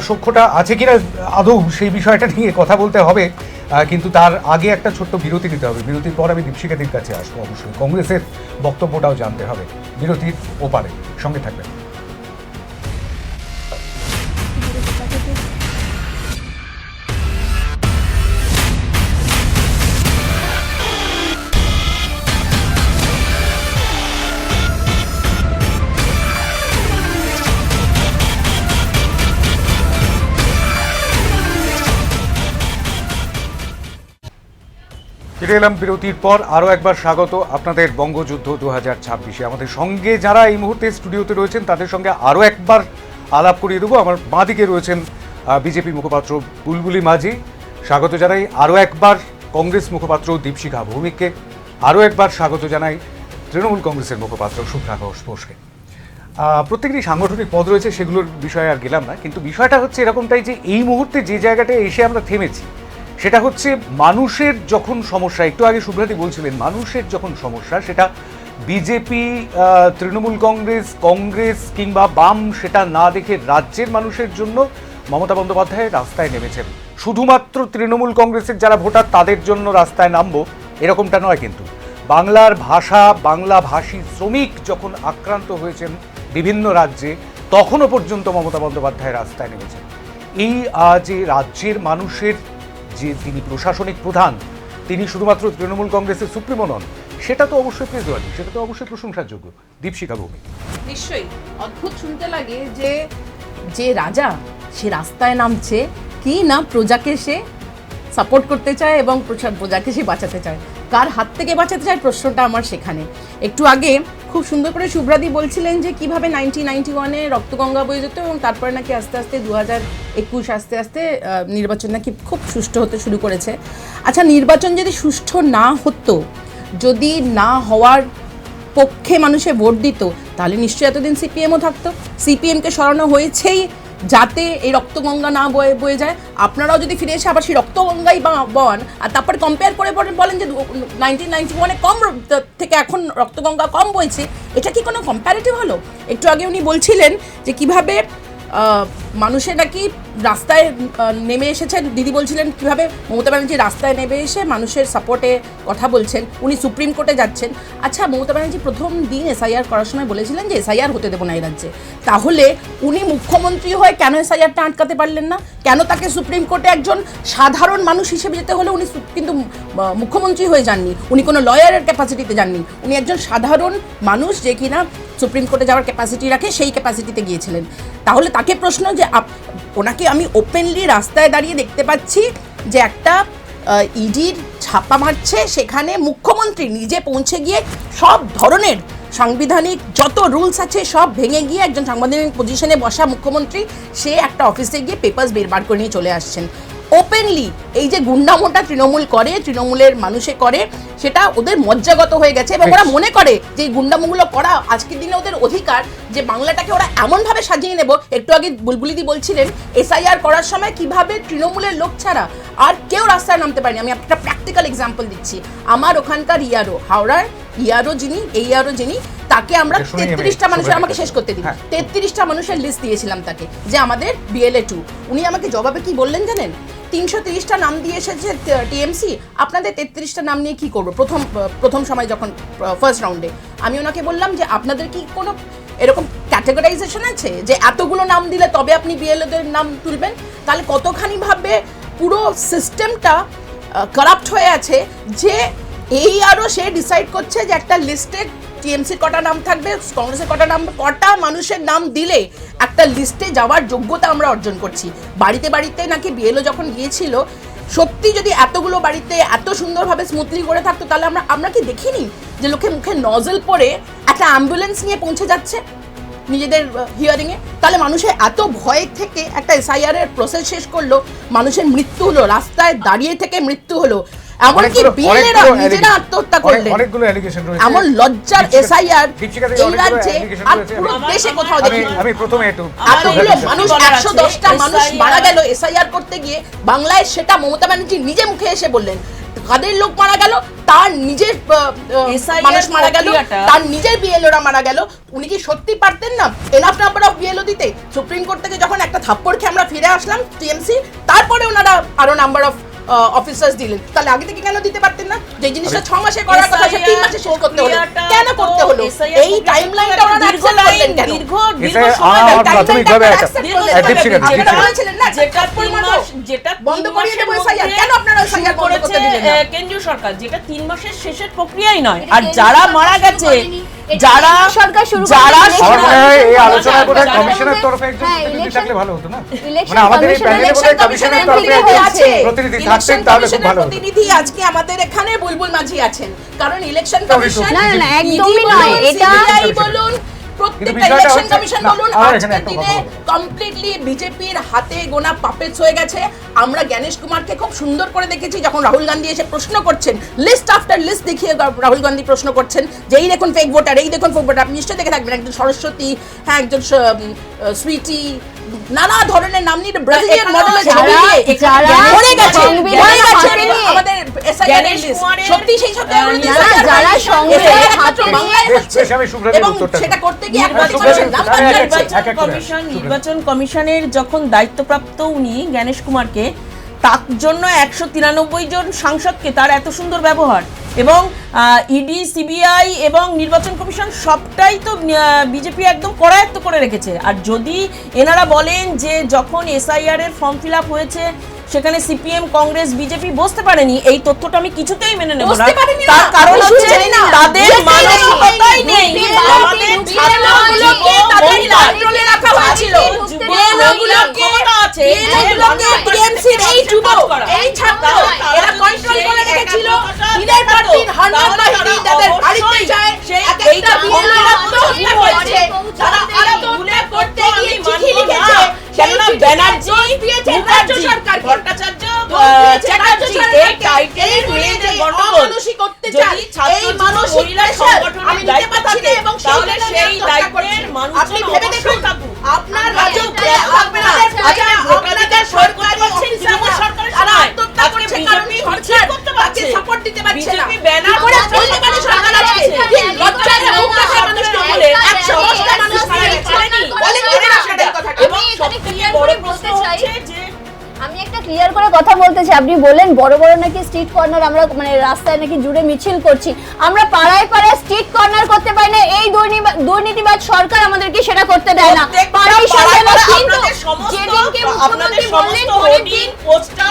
সখ্যটা আছে কিনা আদৌ সেই বিষয়টা নিয়ে কথা বলতে হবে, কিন্তু তার আগে একটা ছোট্ট বিরতি নিতে হবে। বিরতির পর আমি দীপশিকাদির কাছে আসবো, অবশ্যই কংগ্রেসের বক্তব্যটাও জানতে হবে। বিরতির ওপারে সঙ্গে থাকবেন। ফিরে এলাম বিরতির পর। আরও একবার স্বাগত আপনাদের বঙ্গযুদ্ধ 2026-এ। আমাদের সঙ্গে যারা এই মুহূর্তে স্টুডিওতে রয়েছেন তাদের সঙ্গে আরও একবার আলাপ করিয়ে দেবো। আমার বাঁদিকে রয়েছেন বিজেপি মুখপাত্র বুলবুলি মাঝি, স্বাগত জানাই। আরও একবার কংগ্রেস মুখপাত্র দীপশিখা ভৌমিককে, আরও একবার স্বাগত জানাই তৃণমূল কংগ্রেসের মুখপাত্র শুভ্রা ঘোষকে। প্রত্যেকেরই সাংগঠনিক পদ রয়েছে, সেগুলোর বিষয়ে আর গেলাম না, কিন্তু বিষয়টা হচ্ছে এরকমটাই যে এই মুহূর্তে যে জায়গাটায় এসে আমরা থেমেছি সেটা হচ্ছে মানুষের যখন সমস্যা, একটু আগে শুভ্রাদি বলছিলেন মানুষের যখন সমস্যা, সেটা বিজেপি, তৃণমূল কংগ্রেস কিংবা বাম সেটা না দেখে রাজ্যের মানুষের জন্য মমতা বন্দ্যোপাধ্যায় রাস্তায় নেমেছেন। শুধুমাত্র তৃণমূল কংগ্রেসের যারা ভোটার তাদের জন্য রাস্তায় নামবো এরকমটা নয়, কিন্তু বাংলার ভাষা, বাংলাভাষী শ্রমিক যখন আক্রান্ত হয়েছেন বিভিন্ন রাজ্যে, তখনও পর্যন্ত মমতা বন্দ্যোপাধ্যায় রাস্তায় নেমেছেন। এই যে রাজ্যের মানুষের যে তিনি প্রশাসনিক প্রধান, তিনি শুধুমাত্র তৃণমূল কংগ্রেসের সুপ্রিমো নন, সেটা তো অবশ্যই প্রেজওয়ালি, সেটা তো অবশ্যই প্রশংসার যোগ্য। দীপশিখা ভৌমিক, নিশ্চয়ই অদ্ভুত শুনতে লাগে যে রাজা সে রাস্তায় নামছে কি না প্রজাকে সে সাপোর্ট করতে চায় এবং প্রজাকে সে বাঁচাতে চায়। কার হাত থেকে বাঁচাতে চায় প্রশ্নটা আমার সেখানে। একটু আগে খুব সুন্দর করে শুভ্রাদি বলছিলেন যে কিভাবে 1991-এ রক্তগঙ্গা বয়ে যেত এবং তারপরে নাকি আস্তে আস্তে 2021 আস্তে আস্তে নির্বাচন নাকি খুব সুষ্ঠু হতে শুরু করেছে। আচ্ছা, নির্বাচন যদি সুষ্ঠু না হতো, যদি না হওয়ার পক্ষে মানুষে ভোট দিত, তাহলে নিশ্চয়ই এতদিন সিপিএমও থাকতো। সিপিএমকে সরানো হয়েছেই যাতে এই রক্তগঙ্গা না বয়ে যায়। আপনারাও যদি ফিরে এসে আবার সেই রক্তগঙ্গাই বন আর তারপরে কম্পেয়ার করে বলেন যে 1991-এ কম থেকে এখন রক্তগঙ্গা কম বইছে, এটা কি কোনো কম্প্যারেটিভ হলো? একটু আগে উনি বলছিলেন যে কিভাবে মানুষের নাকি রাস্তায় নেমে এসেছেন। দিদি বলছিলেন কিভাবে মমতা ব্যানার্জি রাস্তায় নেমে এসে মানুষের সাপোর্টে কথা বলছেন, উনি সুপ্রিম কোর্টে যাচ্ছেন। আচ্ছা, মমতা ব্যানার্জি প্রথম দিন এসআইআর করার সময় বলেছিলেন যে এসআইআর হতে দেবো না এই রাজ্যে। তাহলে উনি মুখ্যমন্ত্রী হয়ে কেন এসআইআরটা আটকাতে পারলেন না? কেন তাকে সুপ্রিম কোর্টে একজন সাধারণ মানুষ হিসেবে যেতে হলে? উনি কিন্তু মুখ্যমন্ত্রী হয়ে যাননি, উনি কোনো লয়ারের ক্যাপাসিটিতে যাননি, উনি একজন সাধারণ মানুষ যে কিনা সুপ্রিম কোর্টে যাওয়ার ক্যাপাসিটি রাখে, সেই ক্যাপাসিটিতে গিয়েছিলেন। তাহলে তাকে প্রশ্ন যে ওনাকে আমি ওপেনলি রাস্তায় দাঁড়িয়ে দেখতে পাচ্ছি যে একটা ইডির ছাপা মারছে, সেখানে মুখ্যমন্ত্রী নিজে পৌঁছে গিয়ে সব ধরনের সাংবিধানিক যত রুলস আছে সব ভেঙে গিয়ে একজন সাংবিধানিক পজিশনে বসা মুখ্যমন্ত্রী সে একটা অফিসে গিয়ে পেপার্স বের করে নিয়ে চলে আসছেন। ওপেনলি এই যে গুন্ডামোটা তৃণমূল করে, তৃণমূলের মানুষে করে, সেটা ওদের মজ্জাগত হয়ে গেছে এবং ওরা মনে করে যে এই গুন্ডামোগুলো করা আজকের দিনে ওদের অধিকার, যে বাংলাটাকে ওরা এমনভাবে সাজিয়ে নেব। একটু আগে বুলবুলিদি বলছিলেন এসআইআর করার সময় কিভাবে তৃণমূলের লোক ছাড়া আর কেউ রাস্তায় নামতে পারেনি। আমি একটা প্র্যাকটিক্যাল এক্সাম্পল দিচ্ছি। আমার ওখানকার ইয়ারও, হাওড়ার ইয়ারও যিনি, তাকে আমরা 33টা মানুষের, আমাকে শেষ করতে দিন, 33টা মানুষের লিস্ট দিয়েছিলাম তাকে, যে আমাদের BLA 2। উনি আমাকে জবাবে কি বললেন জানেন? 330টা নাম দিয়ে এসেছে টিএমসি, আপনাদের 33টা নাম নিয়ে কি করবো? প্রথম সময় যখন ফার্স্ট রাউন্ডে আমি ওনাকে বললাম যে আপনাদের কি কোনো এরকম ক্যাটেগরাইজেশন আছে যে এতগুলো নাম দিলে তবে আপনি BLA-দের নাম তুলবেন? তাহলে কতখানি ভাবে পুরো সিস্টেমটা কারাপ্ট হয়ে আছে, যে এই আরও সে ডিসাইড করছে যে একটা লিস্টে টিএমসির কটা নাম থাকবে, কংগ্রেসের কটা নাম, কটা মানুষের নাম দিলে একটা লিস্টে যাওয়ার যোগ্যতা আমরা অর্জন করছি। বাড়িতে বাড়িতে নাকি BLO যখন গিয়েছিল, সত্যি যদি এতগুলো বাড়িতে এত সুন্দরভাবে স্মুথলি করে থাকতো, তাহলে আমরা কি দেখিনি যে লোকে মুখে নজল পরে একটা অ্যাম্বুলেন্স নিয়ে পৌঁছে যাচ্ছে নিজেদের হিয়ারিংয়ে? তাহলে মানুষের এত ভয় থেকে একটা SIR এর প্রসেস শেষ করলো, মানুষের মৃত্যু হলো, রাস্তায় দাঁড়িয়ে থেকে মৃত্যু হলো, এমনকি BLA-রা নিজেরা আত্মহত্যা করলেন। অনেকগুলো অ্যালিগেশন রয়েছে। এমন লজ্জার SIR এই রাজ্যে আর পুরো দেশে কোথাও দেখি। আমি প্রথমে একটু এতগুলো মানুষ, 110টা মানুষ মারা গেল SIR করতে গিয়ে বাংলায়, সেটা মমতা ব্যানার্জি নিজে মুখে এসে বললেন। কাদের লোক মারা গেল? তার নিজের মানুষ মারা গেল, তার নিজের BLO-রা মারা গেল। উনি কি সত্যি পারতেন না এনাফ নাম্বার অফ BLO দিতে? সুপ্রিম কোর্ট থেকে যখন একটা থাপ্পড় খেয়ে আমরা ফিরে আসলাম টিএমসি, তারপরে ওনারা আরো নাম্বার অফ অফিসার্স দিলেন। তাহলে আগে থেকে কেন দিতে পারতেন না? যে জিনিসটা 6 মাসে করার কথা সে 3 মাসে শেষ করতে হলো, কেন করতে হলো? এই টাইমলাইনটা ওনারা অ্যাকসেপ্ট করলেন কেন? দীর্ঘ সময় প্রাথমিকভাবে যেটা বন্ধ করে দেব SIR, কেন আপনারা SIR বন্ধ করতে দিলেন না? কেন্দ্রীয় সরকার, যেটা 3 মাসের শেষের প্রক্রিয়াই নয়। আর যারা মারা গেছে, যারা সরকার শুরু এই আলোচনা করে কমিশনের তরফে একজন প্রতিনিধি থাকলে ভালো হতো না? মানে আমাদের এই প্যানেলে বোধহয় কমিশনের তরফে একজন প্রতিনিধি থাকতেন, তাহলে খুব ভালো হতো। প্রতিনিধি আজকে আমাদের এখানে বুলবুল মাঝি আছেন, কারণ ইলেকশন কমিশন না, একদমই নয়, এটা বলুন, প্রত্যেকটা ইলেকশন কমিশন বলুন, আজকের দিনে কমপ্লিটলি বিজেপির হাতে গোনা পাপেটস হয়ে গেছে। আমরা জ্ঞানেশ কুমারকে খুব সুন্দর করে দেখেছি যখন রাহুল গান্ধী এসে প্রশ্ন করছেন, লিস্ট আফটার লিস্ট দেখিয়ে রাহুল গান্ধী প্রশ্ন করছেন যে এই দেখুন ফেক ভোটার, এই দেখুন ফেক ভোটার। আপনি নিশ্চয়ই দেখে থাকবেন একজন সরস্বতী, হ্যাঁ একজন সুইটি, নানা ধরনের নাম নিয়ে ব্রাজিলিয়ান মডেলের ছবি দিয়ে মরে গেছে আমাদের SIR এর লিস্ট। সত্যি সেই সব যারা সংবিধানের হাতে এবং সেটা করতে গিয়ে নির্বাচন কমিশনের যখন দায়িত্বপ্রাপ্ত উনি জ্ঞানেশ কুমারকে, তার জন্য 193 জন সাংসদকে তার এত সুন্দর ব্যবহার, এবং ইডি, CBI এবং নির্বাচন কমিশন সবটাই তো বিজেপি একদম করায়ত্ত করে রেখেছে। আর যদি এনারা বলেন যে যখন SIR এর ফর্ম ফিল আপ হয়েছে সেখানে CPM, কংগ্রেস, বিজেপি বসতে পারেনি, এই তথ্যটা আমি কিছুতেই মেনে নেব না। তার কারণ হচ্ছে তাদের মানসিকতাই নেই। আমাদের ছাত্রগুলোকে তাদের কন্ট্রোলে রাখা হয়েছিল, যুবকগুলোকে ক্ষমতা আছে, টিএমসির এই যুবক, এই ছাত্র, এরা কন্ট্রোল করে রেখেছিল বিলের পার্টির হান্নান বাহিনী যাদের বাড়িতে যায়, একটা বিলের আত্মহত্যা করেছে, তারা আত্মহত্যা করতে গিয়ে চিঠি লিখেছে। কেননা ব্যানার্জি, মুখার্জি, ভট্টাচার্য, চ্যাটার্জি এই টাইটেলের মেয়েদের গন্ডগোল যদি ছাত্র মহিলা সংগঠনের দায়িত্ব থাকে, তাহলে সেই দায়িত্বের মানুষজন অবশ্যই থাকুক। আপনার রাজ্যে আজকে ভোটাধিকার প্রয়োগ করতে পারছেন তৃণমূল সরকারের সময়, আজকে বিজেপি হচ্ছে করতে পারছে, সাপোর্ট দিতে পারছে না, বিজেপি ব্যানার করে চলকারী সরকার আছে, লজ্জায় মুখ দেখা মানুষকে বলে 110টা মানুষ মারা গেছে, বলে না সেটাই কথা। এবং সবথেকে বড় প্রশ্ন হচ্ছে যে আমি একটা ক্লিয়ার করে কথা বলতে চাই। আপনি বললেন বড় বড় নাকি স্ট্রিট কর্নার, আমরা মানে রাস্তায় নাকি জুড়ে মিছিল করছি, আমরা পাড়ায় পাড়ায় স্ট্রিট কর্নার করতে পারি না। এই দুর্নীতিবাদ সরকার আমাদেরকে সেটা করতে দেয় না। পাড়ায় কিন্তু যেদিনকে মুখ্যমন্ত্রী বললেন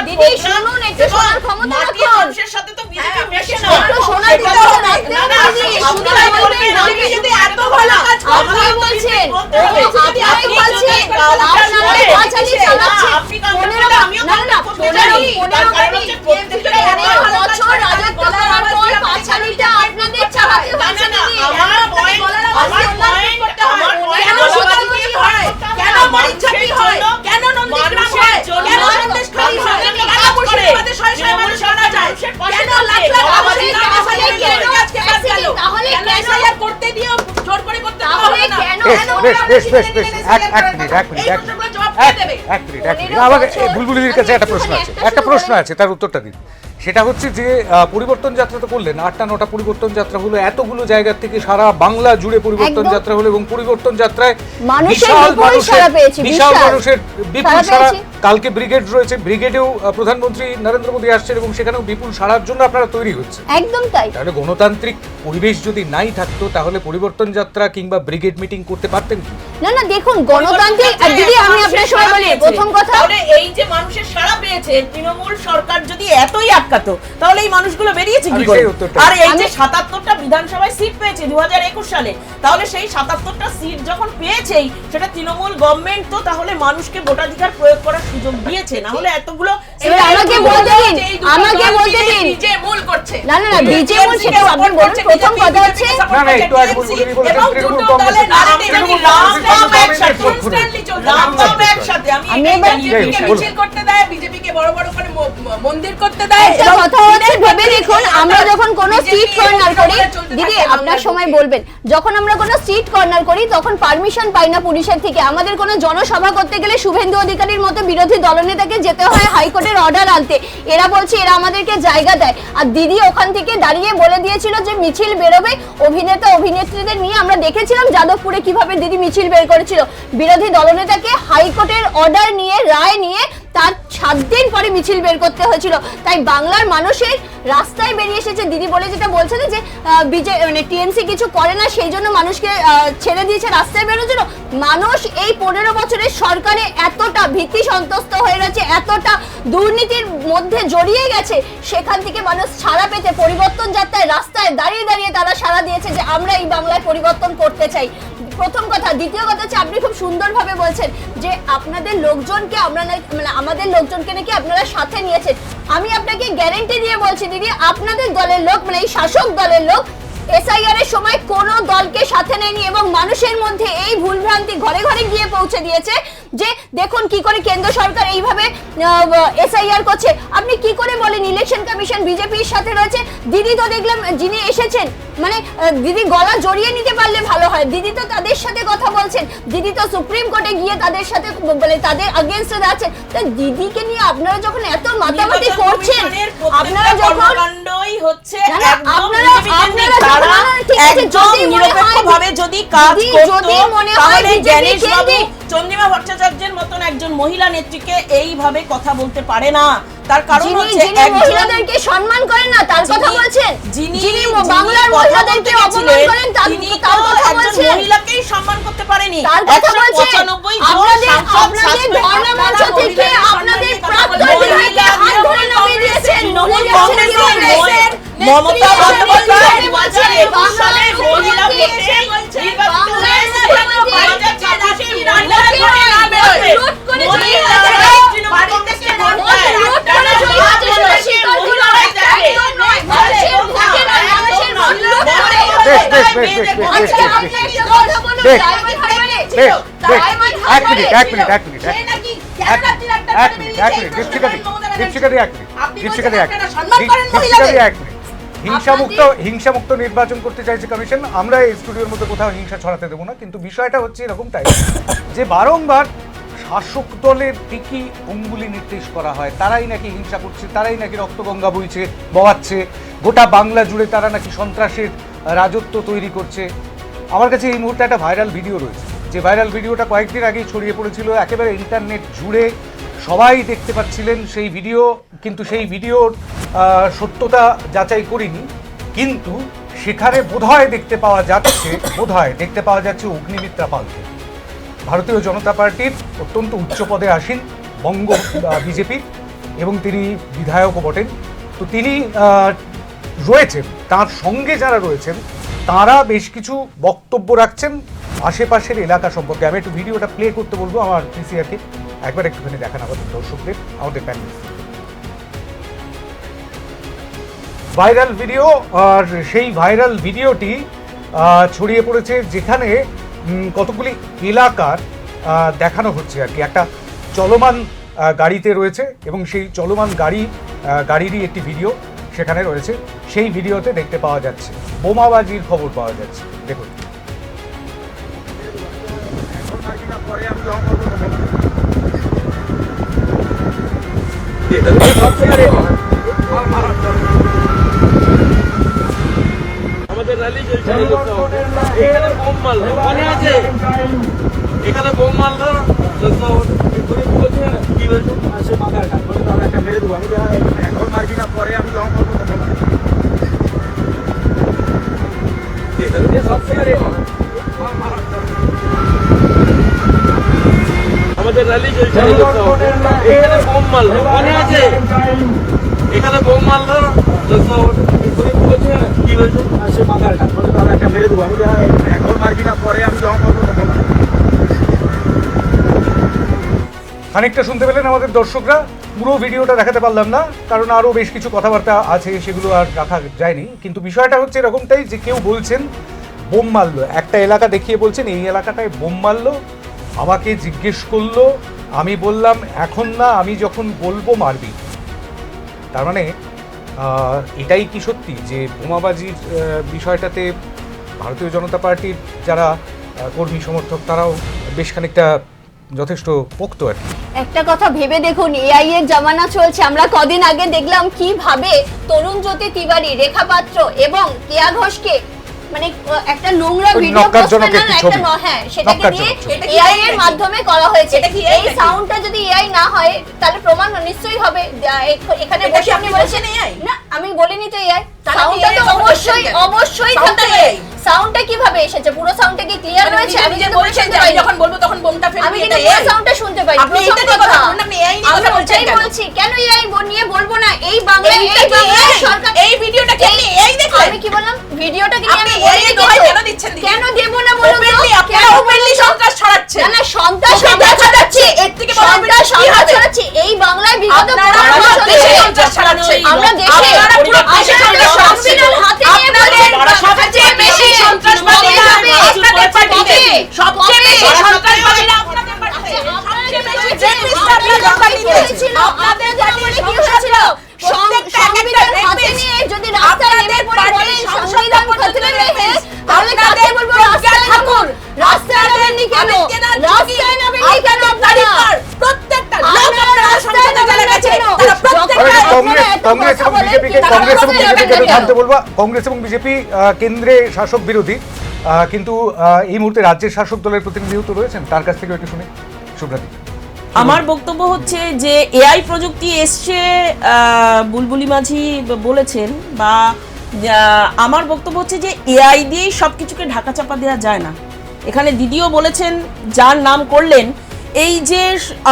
দিদি শুনুন, একটু শোনার ক্ষমতা রাখুন, মানুষের সাথে তো বিজেপি মেশে না, একটু শোনার ক্ষমতা রাখতে হবে দিদি। শুনুন, আপনি যদি এত ভালো কাজ আপনি বলছেন, আপনি বলছেন আপনারা পাঁচালি চালাচ্ছেন, 15 বছর রাজত্ব করার পর পাঁচালিটা আপনাদের চালাতে হচ্ছে দিদি। কেন মরিচাপি হয়, কেন নন্দীগ্রাম হয়, কেন সন্দেশখালী হয়, আমাকে বুলবুলির কাছে একটা প্রশ্ন আছে তার উত্তরটা দিন। সেটা হচ্ছে যে পরিবর্তন যাত্রা তো করলেন, 8টা-9টা পরিবর্তন যাত্রা হলো, এতগুলো জায়গা থেকে সারা বাংলা জুড়ে পরিবর্তন যাত্রা হলো এবং পরিবর্তন যাত্রায় বিশাল মানুষের বিপুল সাড়া। কালকে ব্রিগেড রয়েছে, ব্রিগেডেও প্রধানমন্ত্রী নরেন্দ্র মোদী আসছেন এবং সেখানেও বিপুল সাড়ার জন্য আপনারা তৈরি হচ্ছে। একদম তাই। তাহলে গণতান্ত্রিক পরিবেশ যদি নাই থাকতো তাহলে পরিবর্তন যাত্রা কিংবা ব্রিগেড মিটিং করতে পারতেন কি? না না, দেখুন গণতান্ত্রিক, দিদি আমি আপনার সময় বলি প্রথম কথা, তাহলে এই যে মানুষের সাড়া পেয়েছে, তৃণমূল সরকার যদি এতই আটকাতো তাহলে এই মানুষগুলো বেরিয়েছে কি করে? আর এই যে 77টা বিধানসভায় সিট পেয়েছে 2021 সালে, তাহলে সেই 77টা সিট যখন পেয়েছেই সেটা তৃণমূল গভর্নমেন্ট তো তাহলে মানুষকে ভোটাধিকার প্রয়োগ করার সুযোগ দিয়েছে, না হলে এতগুলো এবার আমাকে বলতে দিন যে মূল করছে। না না না, বিজে মূল সেটা আপনি বলুন। প্রথম কথা হচ্ছে না না, একটু আগে বুলবুলি বলেছেন তৃণমূল কংগ্রেস মিছিল করতে দেয়, বিজেপিকে বড় বড় করে মন্দির করতে দেয়। একটা কথা হচ্ছে ভেবে দেখুন, আমরা যখন কোনো সিট কর্নার করি, দিদি আপনার সময় বলবেন, যখন আমরা কোনো সিট কর্নার করি তখন পারমিশন পাই না পুলিশের থেকে। আমাদের কোনো জনসভা করতে গেলে শুভেন্দু অধিকারীর মতো বিরোধী দলনেতাকে যেতে হয় হাইকোর্টের অর্ডার আনতে। এরা বলছে এরা আমাদেরকে জায়গা দেয়, আর দিদি ওখান থেকে দাঁড়িয়ে বলে দিয়েছিল যে মিছিল বেরোবে অভিনেতা অভিনেত্রীদের নিয়ে। আমরা দেখেছিলাম যাদবপুরে কিভাবে দিদি মিছিল বের করেছিল, বিরোধী দলনেতাকে হাইকোর্টের অর্ডার নিয়ে রায় নিয়ে তার 7 দিন পরে মিছিল বের করতে হয়েছিল। তাই বাংলার মানুষের রাস্তায় বেরিয়ে এসেছে। দিদি বলে যেটা বলছেন যে মানে টিএমসি কিছু করে না সেই জন্য মানুষকে ছেড়ে দিয়েছে রাস্তায় বেরোনোর জন্য। মানুষ এই 15 বছরের সরকারে এতটা ভীতি সন্ত্রস্ত হয়ে গেছে, এতটা দুর্নীতির মধ্যে জড়িয়ে গেছে, সেখান থেকে মানুষ ছাড়া পেতে পরিবর্তন যাত্রায় রাস্তায় দাঁড়িয়ে দাঁড়িয়ে তারা সাড়া দিয়েছে যে আমরা এই বাংলায় পরিবর্তন করতে চাই। প্রথম কথা। দ্বিতীয় কথা হচ্ছে আপনি খুব সুন্দরভাবে বলছেন যে আপনাদের লোকজনকে আমরা মানে আমাদের লোকজনকে নাকি আপনারা সাথে নিয়েছেন। আমি আপনাকে গ্যারান্টি দিয়ে বলছি দিদি, আপনাদের দলের লোক মানে এই শাসক দলের লোক এসআইআর এর সময় কোন দলকে সাথে নেয়নি এবং মানুষের মধ্যে এই ভুলভ্রান্তি ঘরে ঘরে গিয়ে পৌঁছে দিয়েছে যে দেখুন কি করে কেন্দ্র সরকার এইভাবে এসআইআর করছে। আপনি কি করে বলেন ইলেকশন কমিশন বিজেপির সাথে রয়েছে? দিদি তো দেখলাম যিনি এসেছেন মানে দিদি গলা জড়িয়ে নিতে পারলে ভালো হয়। দিদি তো তাদের সাথে কথা বলছেন, দিদি তো সুপ্রিম কোর্টে গিয়ে তাদের সাথে মানে তাদের আগেইনস্টে যাচ্ছেন। তো দিদিকে নিয়ে আপনারা যখন এত মাতামাতি করছেন, আপনারা যখন হচ্ছে চন্দ্রিমা ভট্টাচার্যের মতন একজন মহিলা নেত্রীকে এইভাবে কথা বলতে পারে না। তার কারণ হচ্ছে মহিলাদেরকে সম্মান করেন না, তার কথা বলছেন। যিনি বাংলার মহিলাদেরকে অপমান করেন তার কথা বলছেন। মহিলাকেই সম্মান করতে পারেনি, তার কথা বলছেন। আপনাদের ধর্মমঞ্চ থেকে আপনাদের প্রাক্তন বিধায়ককে হাত ধরে নামিয়ে দিয়েছেন। মমতা বন্দ্যোপাধ্যায় 2021 সালে মহিলা ভোটে হিংসামুক্ত নির্বাচন করতে চাইছে কমিশন। আমরা এই স্টুডিওর মধ্যে কোথাও হিংসা ছড়াতে দেবো না, কিন্তু বিষয়টা হচ্ছে এরকমটাই যে বারংবার শাসক দলের দিকই অঙ্গুলি নির্দেশ করা হয়, তারাই নাকি হিংসা করছে, তারাই নাকি রক্তগঙ্গা বওয়াচ্ছে, গোটা বাংলা জুড়ে তারা নাকি সন্ত্রাসের রাজত্ব তৈরি করছে। আমার কাছে এই মুহূর্তে একটা ভাইরাল ভিডিও রয়েছে, যে ভাইরাল ভিডিওটা কয়েকদিন আগেই ছড়িয়ে পড়েছিল, একেবারে ইন্টারনেট জুড়ে সবাই দেখতে পাচ্ছিলেন সেই ভিডিও। কিন্তু সেই ভিডিওর সত্যতা যাচাই করিনি, কিন্তু সেখানে বোধহয় দেখতে পাওয়া যাচ্ছে অগ্নিমিত্রা পালকে, ভারতীয় জনতা পার্টির অত্যন্ত উচ্চ পদে আসীন বঙ্গ বিজেপির, এবং তিনি বিধায়কও বটেন। তো তিনি রয়েছেন, তার সঙ্গে যারা রয়েছেন তারা বেশ কিছু বক্তব্য রাখছেন আশেপাশের এলাকা সম্পর্কে। আমি একটু ভিডিওটা প্লে করতে বলবো আমার পিসিআরকে, একবার একটুখানি দেখান আমাদের দর্শকদের, আমাদের প্যানেল। ভাইরাল ভিডিও, আর সেই ভাইরাল ভিডিওটি ছড়িয়ে পড়েছে যেখানে কতগুলি এলাকার দেখানো হচ্ছে আর কি। একটা চলমান গাড়িতে রয়েছে এবং সেই চলমান গাড়িরই একটি ভিডিও সেখানে রয়েছে। সেই ভিডিওতে দেখতে পাওয়া যাচ্ছে বোমাবাজির খবর পাওয়া যাচ্ছে। দেখুন। আমাদের র্যালি চলছে এখানে বোম মারলো মনে আছে এখানে বোম মারলো কি বলছে আসে মাথার কাজ করে তাহলে একটা মেরে দেবো আমি এখন মারবি না পরে আমি যখন করবো তখন আমাদের র্যালি চলছে এখানে বোম মারলো মনে আছে এখানে বোম মারলো কি বলছে আসে মাথার কাজ করে তাহলে একটা মেরে দেবো আমি এখন মারবি না পরে আমি যখন করবো তখন খানিকটা শুনতে পেলেন আমাদের দর্শকরা। পুরো ভিডিওটা দেখাতে পারলাম না কারণ আরও বেশ কিছু কথাবার্তা আছে, সেগুলো আর রাখা যায়নি। কিন্তু বিষয়টা হচ্ছে এরকমটাই যে কেউ বলছেন বোম মারলো, একটা এলাকা দেখিয়ে বলছেন এই এলাকাটায় বোম মারলো, আমাকে জিজ্ঞেস করলো, আমি বললাম এখন না, আমি যখন বলবো মারবি। তার মানে এটাই কি সত্যি যে বোমাবাজির বিষয়টাতে ভারতীয় জনতা পার্টির যারা কর্মী সমর্থক তারাও বেশ খানিকটা যথেষ্ট পোক্ত আর কি? একটা কথা ভেবে দেখুন, এআই এর জামানা চলছে। আমরা কদিন আগে দেখলাম কিভাবে তরুণ জ্যোতি তিওয়ারি, রেখা পাত্র এবং কেয়া ঘোষকে মানে একটা নোংরা ভিডিও পোস্ট বানানো একটা হ্যাঁ সেটাকে নিয়ে এআই এর মাধ্যমে করা হয়েছে। এই সাউন্ডটা যদি এআই না হয় তাহলে প্রমাণ নিশ্চয়ই হবে। এখানে বসে আপনি বলছেন এআই না, আমি বলিনি তো এআই। সাউন্ডটা তো অবশ্যই থাকতে হবে। সাউন্ডটা কিভাবে এসেছে? পুরো সাউন্ডটা কি ক্লিয়ার রয়েছে? আমি যে বলছেন যে আমি যখন বলবো তখন বোমটা ফেলবে, আমি কিন্তু পুরো সাউন্ডটা শুনতে পাই। আপনি এইটা কথা বলুন, আপনি এআই নিয়ে কথা বলছেন কেন? বলছি কেন এআই নিয়ে বলবো না? এই বাংলায় সরকার এই ভিডিওটা কি এআই দেখো? আমি কি বললাম? ভিডিওটা কি আমি এআই দোহাই কেন দিচ্ছেন? কেন দেব না বলুন তো? আপনারা ওপেনলি সন্ত্রাস ছড়াচ্ছেন। না সন্ত্রাস ছড়াচ্ছে, এর থেকে বড় সন্ত্রাস ছড়াচ্ছে এই বাংলায় বিগত 15 বছর ধরে সন্ত্রাস ছড়াচ্ছে। আমরা দেশে পুরো সংবিধান হাতে নিয়ে বলছেন সবচেয়ে বেশি সন্ত্রাসবাদীরা আপনাদের পার্টিতে, সবচেয়ে বেশি সন্ত্রাসবাদীরা আপনাদের পার্টিতে, সবচেয়ে বেশি জেপিস্ট আপনাদের পার্টিতে ছিল। আপনাদের জানেন কি হয়েছিল? সংবিধান হাতে নিয়ে যদি রাস্তায় নেমে পড়ে বলেন সংবিধান খতরে রেখে, তাহলে কাকে বলবো রাস্তায় ঠাকুর? রাস্তায় নামেননি কেন? রাস্তায় নামেননি কেন? আপনারা প্রত্যেকটা লোক আপনারা সংসদে চলে গেছে, তারা প্রত্যেকটা কংগ্রেস এবং বিজেপিকে থামতে বলবো। কংগ্রেস এবং বিজেপি কেন্দ্রে শাসক বিরোধী, কিন্তু এই মুহূর্তে রাজ্যের শাসক দলের প্রতিনিধিও তো রয়েছেন, তার কাছ থেকে একটু শুনি। সুব্রতী, আমার বক্তব্য হচ্ছে যে এআই প্রযুক্তি এসছে, বুলবুলি মাঝি বলেছেন, বা আমার বক্তব্য হচ্ছে যে এআই দিয়েই সব কিছুকে ঢাকাচাপা দেওয়া যায় না। এখানে দিদিও বলেছেন, যার নাম করলেন, এই যে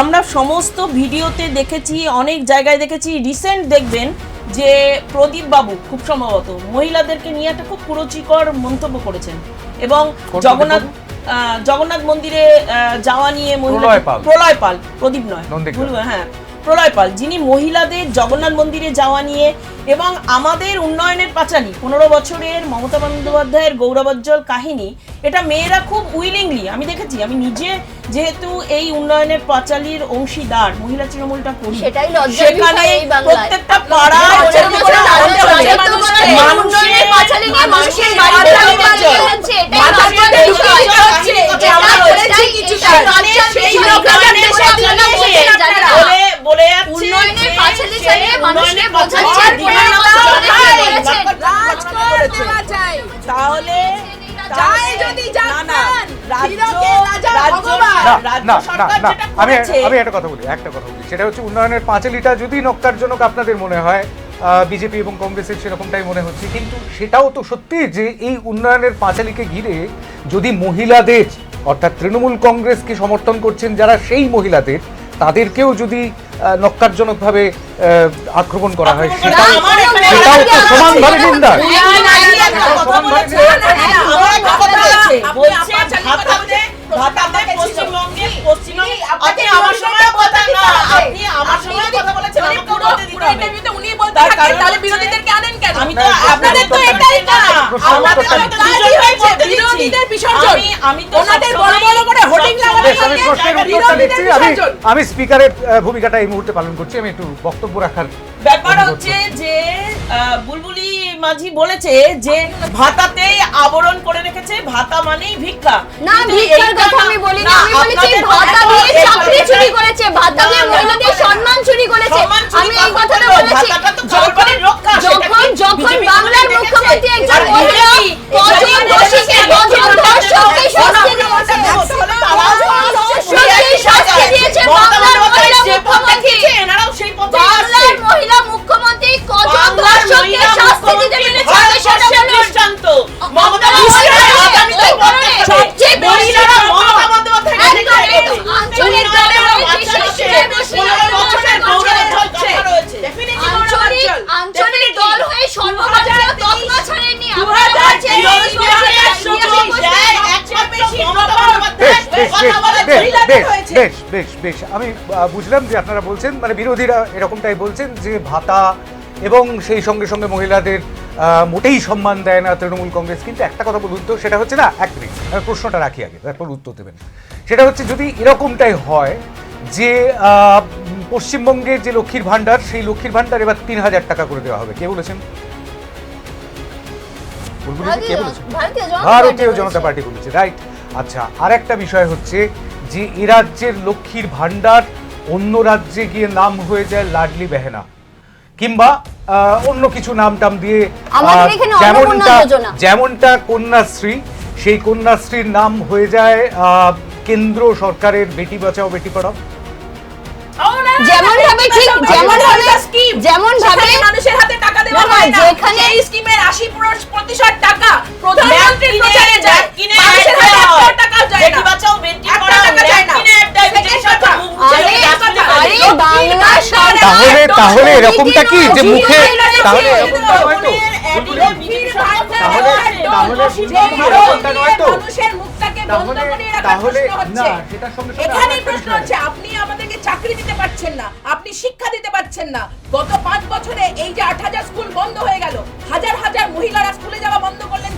আমরা সমস্ত ভিডিওতে দেখেছি, অনেক জায়গায় দেখেছি, রিসেন্ট দেখবেন যে প্রদীপ বাবু খুব সম্ভবত মহিলাদেরকে নিয়ে একটা খুব কুরুচিকর মন্তব্য করেছেন, এবং জগন্নাথ মন্দিরে যাওয়া নিয়ে প্রলয় পাল, প্রদীপ নয়, হ্যাঁ প্রলয় পাল, যিনি মহিলাদের জগন্নাথ মন্দিরে যাওয়া নিয়ে এবং আমাদের উন্নয়নের পাঁচালী 15 বছরের মমতা বন্দ্যোপাধ্যায়ের গৌরবোজ্জ্বল কাহিনী, এটা মেয়েরা খুব উইলিংলি, আমি দেখেছি, আমি নিজে যেহেতু এই উন্নয়নের পাঁচালীর অংশীদার, মহিলা তৃণমূলটা করি, সেখানে প্রত্যেকটা পাড়ায় বলে তাহলে আমি একটা কথা বলি, সেটা হচ্ছে উন্নয়নের পাঁচালীটা যদি নক্কারজনক আপনাদের মনে হয়, বিজেপি এবং কংগ্রেসের সেরকমটাই মনে হচ্ছে, কিন্তু সেটাও তো সত্যি যে এই উন্নয়নের পাঁচালীকে ঘিরে যদি মহিলাদের, অর্থাৎ তৃণমূল কংগ্রেসকে সমর্থন করছেন যারা, সেই মহিলাদের তাদেরকেও যদি নক্কারজনকভাবে আক্রমণ করা হয়, সেটাও তো সমানভাবে নিন্দা। আমি স্পিকারের ভূমিকাটা এই মুহূর্তে পালন করছি, আমি একটু বক্তব্য রাখার ব্যাপার হচ্ছে যে বুলবুলি মাঝি বলেছে যে ভাতাতেই আবরণ করে রেখেছে, ভাতা মানেই ভিক্ষা। না, ভিক্ষার কথা আমি বলিনি, আমি বলেছি ভাতা দিয়ে চাকরি চুরি করেছে, ভাতা দিয়ে মহিলাদের সম্মান চুরি করেছে। আমি বেশ বেশ বেশ আমি বুঝলাম যে আপনারা বলছেন, মানে বিরোধীরা এরকমটাই বলছেন যে ভাতা এবং সেই সঙ্গে সঙ্গে মহিলাদের মোটেই সম্মান দেয় না তৃণমূল কংগ্রেস। কিন্তু একটা কথা বলুন তো, সেটা হচ্ছে না, এক মিনিট আমি প্রশ্নটা রাখি আগে, তারপর উত্তর দেবেন। সেটা হচ্ছে যদি এরকমটাই হয় যে পশ্চিমবঙ্গের যে লক্ষ্মীর ভাণ্ডার, সেই লক্ষ্মীর ভাণ্ডার এবার ৩,০০০ টাকা করে দেওয়া হবে, কে বলেছেন? কে বলেছেন? ভারতীয় জনতা পার্টি বলেছে, রাইট। আচ্ছা, আর একটা বিষয় হচ্ছে যে এ রাজ্যের লক্ষ্মীর ভাণ্ডার অন্য রাজ্যে গিয়ে নাম হয়ে যায় লাডলি বেহেনা, কিংবা অন্য কিছু নাম টাম দিয়ে, যেমনটা কন্যাশ্রী, সেই কন্যাশ্রীর নাম হয়ে যায় কেন্দ্র সরকারের বেটি বাঁচাও বেটি পড়াও। মানুষের হাতে টাকা দেওয়া হয় না, যেখানে এই স্কিমের 80% টাকা প্রধানমন্ত্রীর প্রচারে যায়, মানুষের হাতে 1 টাকা যায় না, বেটি বাঁচাও বেটি পড়াও তাহলে এরকমটা কি যে মুখে, তাহলে এখানেই প্রশ্ন হচ্ছে, আপনি আমাদেরকে চাকরি দিতে পারছেন না, আপনি শিক্ষা দিতে পারছেন না। গত 5 বছরে এই যে 8,000 স্কুল বন্ধ হয়ে গেল, হাজার হাজার মহিলারা স্কুলে যাওয়া বন্ধ করলেন,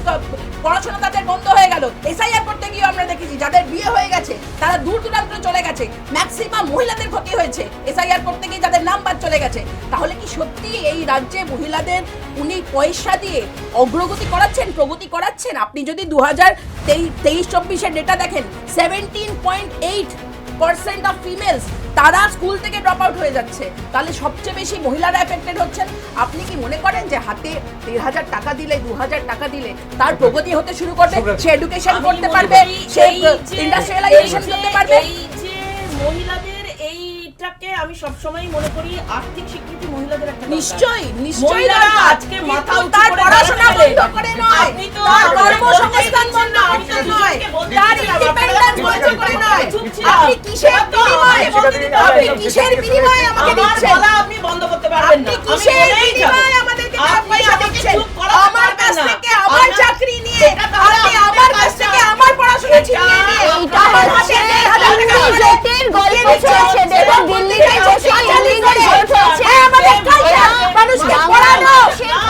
পড়াশোনা তাদের বন্ধ হয়ে গেল। এসআইআর করতে গিয়ে আমরা দেখেছি যাদের বিয়ে হয়ে গেছে তারা দূর দূরান্ত চলে গেছে, ম্যাক্সিমাম মহিলাদের ক্ষতি হয়েছে এসআইআর করতে গিয়ে যাদের নাম বাদ চলে গেছে। তাহলে কি সত্যি এই রাজ্যে মহিলাদের উনি পয়সা দিয়ে অগ্রগতি করাচ্ছেন, প্রগতি করাচ্ছেন? আপনি যদি 2023-24 ডেটা দেখেন, 17.8% অফ ফিমেলস তারা স্কুল থেকে ড্রপ আউট হয়ে যাচ্ছে। তাহলে সবচেয়ে বেশি মহিলারা এফেক্টেড হচ্ছেন। আপনি কি মনে করেন যে হাতে 1,000 টাকা দিলে, 2,000 টাকা দিলে তার প্রগতি হতে শুরু করবে, সে এডুকেশন করতে পারবে, সে ইন্ডাস্ট্রিয়ালাইজেশন করতে পারবে? এই যে মহিলাদের এইটাকে আমি সবসময় মনে করি আর্থিক স্বীকৃতি মহিলাদের একটা নিশ্চয়ই মহিলারা আজকে মাথা উঁচু তার করে পড়াশোনা বন্ধ করে নয়, আপনি তো তার কর্মসংস্থান বন্ধ করে নয়, তার ইন্ডিপেন্ডেন্স বন্ধ করে নয়। আপনি কিসের বিনিময়ে, আপনি কিসের বিনিময়ে আমাকে দিচ্ছেন? আপনি বন্ধ করতে পারবেন না। আপনি কিসের বিনিময়ে আমাদেরকে পয়সা দিচ্ছেন? আমার কাছ থেকে আমার চাকরি নিয়ে, আপনি আমার কাছ থেকে আমার পড়াশোনা ছিনিয়ে নিয়ে, আমার হাতে 1,000 টাকা জোটের গল্প চলছে, দেখুন দিল্লিতে বসে ইন্ডিয়ান জোট হচ্ছে। আমাদের কালচার, মানুষকে পড়ানো,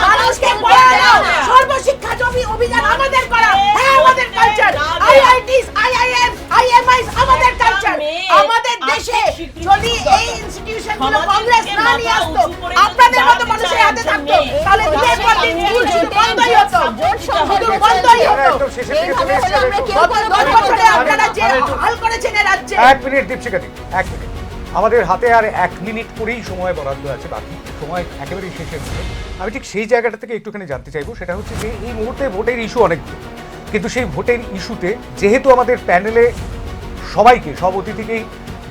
মানুষকে পড়ানো, সর্বশিক্ষা অভিযান আমাদের করা, হ্যাঁ আমাদের কালচার। আইআইটিস, আইআইএম, আইএমআইস আমাদের কালচার। আমাদের দেশে যদি এই ইনস্টিটিউশনগুলো কংগ্রেস না নিয়ে আসতো, আপনাদের মতো মানুষের হাতে থাকতো, তাহলে দিনের পর দিন স্কুল শুধু বন্ধই হতো, শুধু বন্ধই হতো। গত 10 বছরে আপনারা যে হাল করেছেন এই রাজ্যে। 1 মিনিট দীপশিখা দি, 1 মিনিট। আমাদের হাতে আর 1 মিনিট করেই সময় বরাদ্দ আছে, বাকি সময় একেবারেই শেষের দিকে। আমি ঠিক সেই জায়গাটা থেকে একটুখানি জানতে চাইবো, সেটা হচ্ছে যে এই মুহূর্তে ভোটের ইস্যু অনেকগুলো, কিন্তু সেই ভোটের ইস্যুতে যেহেতু আমাদের প্যানেলে সবাইকে, সব অতিথিকেই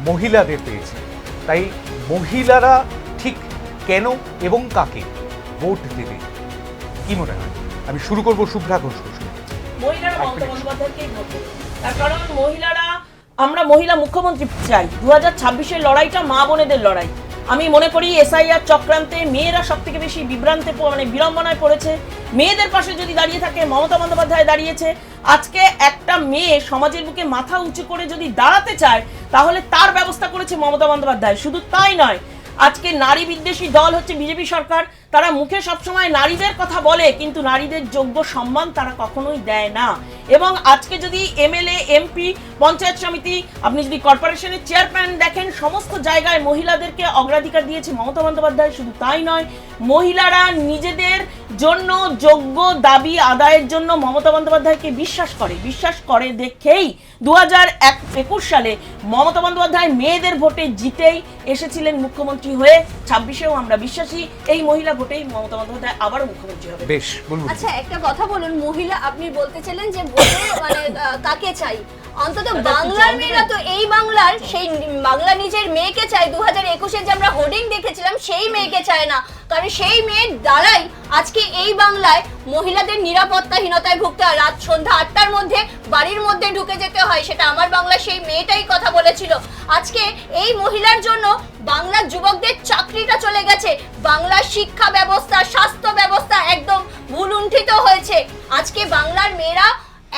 মহিলাদের পেয়েছে, তাই মহিলারা ঠিক কেন এবং কাকে ভোট দেবে কি মনে হয়? আমি শুরু করবো শুভ্রা ঘোষ। মহিলারা মমতা বন্দ্যোপাধ্যায়কেই ভোট দেবে, তার কারণ মহিলারা, আমরা মহিলা মুখ্যমন্ত্রী চাই। 2026-এর লড়াইটা মা বোনেদের লড়াই। আমি মনে করি এসআইআর চক্রান্তে মেয়েরা সব থেকে বেশি বিড়ম্বনায় পড়েছে। মেয়েদের পাশে যদি দাঁড়িয়ে থাকে, মমতা বন্দ্যোপাধ্যায় দাঁড়িয়েছে। আজকে একটা মেয়ে সমাজের বুকে মাথা উঁচু করে যদি দাঁড়াতে চায়, তাহলে তার ব্যবস্থা করেছে মমতা বন্দ্যোপাধ্যায়। শুধু তাই নয়, আজকে নারী বিদ্বেষী দল হচ্ছে বিজেপি সরকার। তারা মুখে সবসময় নারীদের কথা বলে, কিন্তু নারীদের যোগ্য সম্মান তারা কখনোই দেয় না। এবং আজকে যদি এমএলএ, এমপি, পঞ্চায়েত সমিতি, আপনি যদি কর্পোরেশনের চেয়ারম্যান দেখেন, সমস্ত জায়গায় মহিলাদেরকে অগ্রাধিকার দিয়েছে মমতা বন্দ্যোপাধ্যায়। শুধু তাই নয়, মহিলারা নিজেদের জন্য যোগ্য দাবি আদায়ের জন্য মমতা বন্দ্যোপাধ্যায়কে বিশ্বাস করে দেখেই 2021 সালে মমতা বন্দ্যোপাধ্যায় মেয়েদের ভোটে জিতেই এসেছিলেন মুখ্যমন্ত্রী হয়ে। 26-এও আমরা বিশ্বাসী এই মহিলা ভোটেই মমতা বন্দ্যোপাধ্যায় আবারও মুখ্যমন্ত্রী হবে। বেশ, বলুন। আচ্ছা, একটা কথা বলুন, মহিলা আপনি বলতে চাইলেন যে ভোটে মানে কাকে চাই? অন্তত বাংলার মেয়েরা তো এই বাংলার, সেই বাংলা নিজের মেয়েকে চায়। 2021-এ যে আমরা হোর্ডিং দেখেছিলাম, সেই মেয়েকে চায় না, কারণ সেই মেয়ের দ্বারাই আজকে এই বাংলায় মহিলাদের নিরাপত্তাহীনতায় ভুগতে হয়। রাত সন্ধ্যা 8টার মধ্যে বাড়ির মধ্যে ঢুকে যেতে হয়, সেটা আমার বাংলা সেই মেয়েটাই কথা বলেছিল। আজকে এই মহিলার জন্য বাংলার যুবকদের চাকরিটা চলে গেছে, বাংলার শিক্ষা ব্যবস্থা, স্বাস্থ্য ব্যবস্থা একদম ভুলুণ্ঠিত হয়েছে। আজকে বাংলার মেয়েরা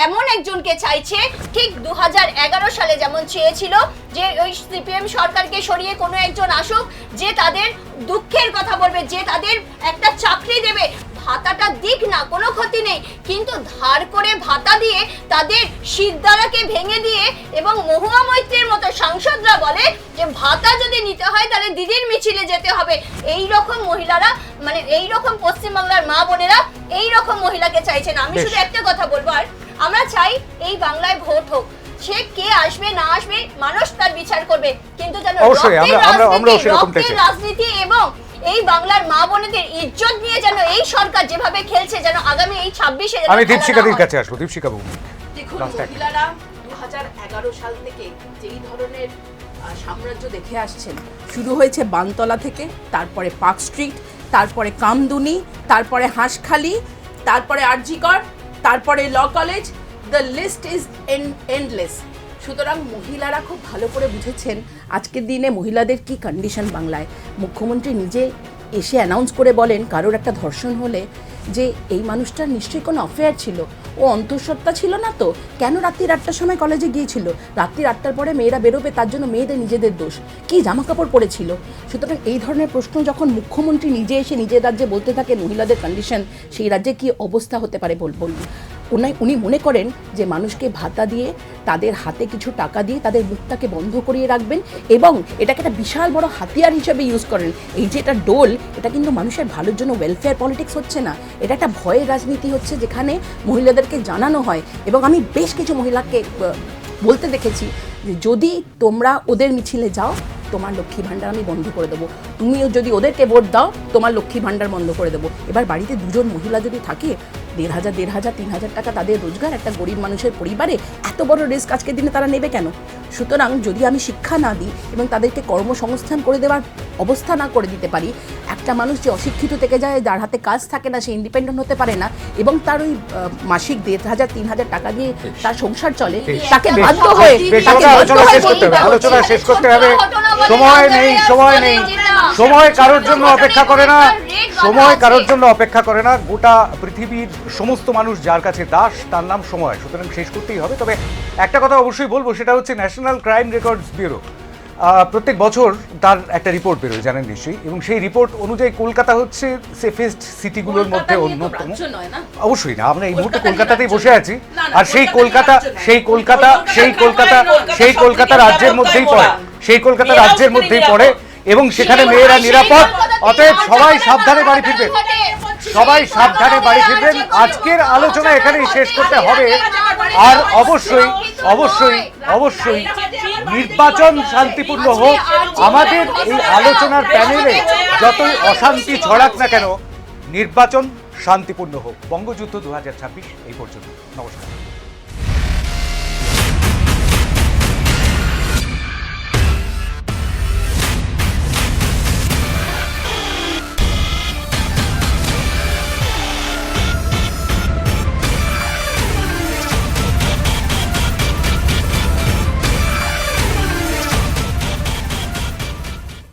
এমন একজনকে চাইছে ঠিক 2011 সালে যেমন চেয়েছিল যে ওই সিপিএম সরকারকে সরিয়ে কোনো একজন আসুক, যে তাদের দুঃখের কথা বলবে, যে তাদের একটা চাকরি দেবে, ভাতাটা দিক না, কোনো ক্ষতি নেই, কিন্তু ধার করে ভাতা দিয়ে তাদের সিদ্ধারাকে ভেঙে দিয়ে, এবং মহুয়া মৈত্রের মতো সাংসদরা বলে যে ভাতা যদি নিতে হয় তাহলে দিদির মিছিলে যেতে হবে। এই রকম মহিলারা, মানে এই রকম পশ্চিমবাংলার মা বোনেরা এই রকম মহিলাকে চাইছে না। আমি শুধু একটা কথা বলবো, আর আমরা চাই এই বাংলায় ভোট হোক, সে কে আসবে না আসবে মানুষ তার বিচার করবে, কিন্তু যেন রক্তের রাজনীতি এবং এই বাংলার মা বোনেদের ইজ্জত নিয়ে যেন এই সরকার যেভাবে খেলছে, যেন আগামী এই 26-এ আমি দীপশিকাদির কাছে আসবো। দীপশিকা বাবু, দেখুন, মহিলারা 2011 সাল থেকে যেই ধরনের সাম্রাজ্য দেখে আসছেন, শুরু হয়েছে বানতলা থেকে, তারপরে পার্ক স্ট্রিট, তারপরে কামদুনি, তারপরে হাঁসখালি, তারপরে আরজিকর, তারপরে law college, the list is endless. সুতরাং মহিলারা খুব ভালো করে বুঝেছেন আজকের দিনে মহিলাদের কি কন্ডিশন বাংলায়। মুখ্যমন্ত্রী নিজে এসে অ্যানাউন্স করে বলেন কারোর একটা ধর্ষণ হলে যে এই মানুষটার নিশ্চয়ই কোনো অ্যাফেয়ার ছিল, ও অন্তঃসত্ত্বা ছিল না তো, কেন রাত্রি 8টার সময় কলেজে গিয়েছিল, রাত্রি 8টার পরে মেয়েরা বেরোবে তার জন্য মেয়েদের নিজেদের দোষ, কি জামা কাপড় পরেছিল। সুতরাং এই ধরনের প্রশ্ন যখন মুখ্যমন্ত্রী নিজে এসে নিজের রাজ্যে বলতে থাকে মহিলাদের কন্ডিশন, সেই রাজ্যে কি অবস্থা হতে পারে বলুন। উনি মনে করেন যে মানুষকে ভাতা দিয়ে, তাদের হাতে কিছু টাকা দিয়ে তাদের মুখটাকে বন্ধ করিয়ে রাখবেন, এবং এটাকে একটা বিশাল বড় হাতিয়ার হিসেবে ইউজ করেন। এই যে এটা ডোল, এটা কিন্তু মানুষের ভালোর জন্য ওয়েলফেয়ার পলিটিক্স হচ্ছে না, এটা একটা ভয়ের রাজনীতি হচ্ছে, যেখানে মহিলাদেরকে জানানো হয়। এবং আমি বেশ কিছু মহিলাকে বলতে দেখেছি যে যদি তোমরা ওদের মিছিলে যাও তোমার লক্ষ্মী ভাণ্ডার আমি বন্ধ করে দেবো, তুমিও যদি ওদেরকে ভোট দাও তোমার লক্ষ্মী ভাণ্ডার বন্ধ করে দেবো। এবার বাড়িতে দুজন মহিলা যদি থাকে, 1,500, 3,000 টাকা তাদের রোজগার, একটা গরিব মানুষের পরিবারে এত বড় রিস্ক আজকের দিনে তারা নেবে কেন? সুতরাং যদি আমি শিক্ষা না দিই এবং তাদেরকে কর্মসংস্থান করে দেওয়ার অবস্থা না করে দিতে পারি, একটা মানুষ যে অশিক্ষিত থেকে যায়, যার হাতে কাজ থাকে না, সে ইন্ডিপেন্ডেন্ট হতে পারে না, এবং তার ওই মাসিক 1,500, 3,000 টাকা দিয়ে তার সংসার চলে, তাকে বাধ্য হয়ে আলোচনা শেষ করতে হবে। সময় নেই, সময় কারোর জন্য অপেক্ষা করে না, সময় কারোর জন্য অপেক্ষা করে না। গোটা পৃথিবীর সমস্ত মানুষ যার কাছে দাস, তার নাম সময়, সুতরাং শেষ করতেই হবে। তবে একটা কথা অবশ্যই বলবো, সেটা হচ্ছে ন্যাশনাল ক্রাইম রেকর্ডস ব্যুরো প্রত্যেক বছর তার একটা রিপোর্ট বেরোয়, জানেন নিশ্চয়ই, এবং সেই রিপোর্ট অনুযায়ী কলকাতা হচ্ছে সেফেস্ট সিটিগুলোর মধ্যে অন্যতম। অবশ্যই না, আমরা এই মুহূর্তে কলকাতাতেই বসে আছি, আর সেই কলকাতা রাজ্যের মধ্যেই পড়ে, সেই কলকাতা রাজ্যের মধ্যেই পড়ে, এবং সেখানে মেয়েরা নিরাপদ। অতএব সবাই সাবধানে বাড়ি ফিরবেন, সবাই সাবধানে বাড়ি ফিরবেন। আজকের আলোচনা এখানেই শেষ করতে হবে। আর অবশ্যই নির্বাচন শান্তিপূর্ণ হোক। আমাদের এই আলোচনার প্যানেলে যতই অশান্তি ছড়াক না কেন, নির্বাচন শান্তিপূর্ণ হোক। বঙ্গযুদ্ধ 2026 এই পর্যন্ত। নমস্কার।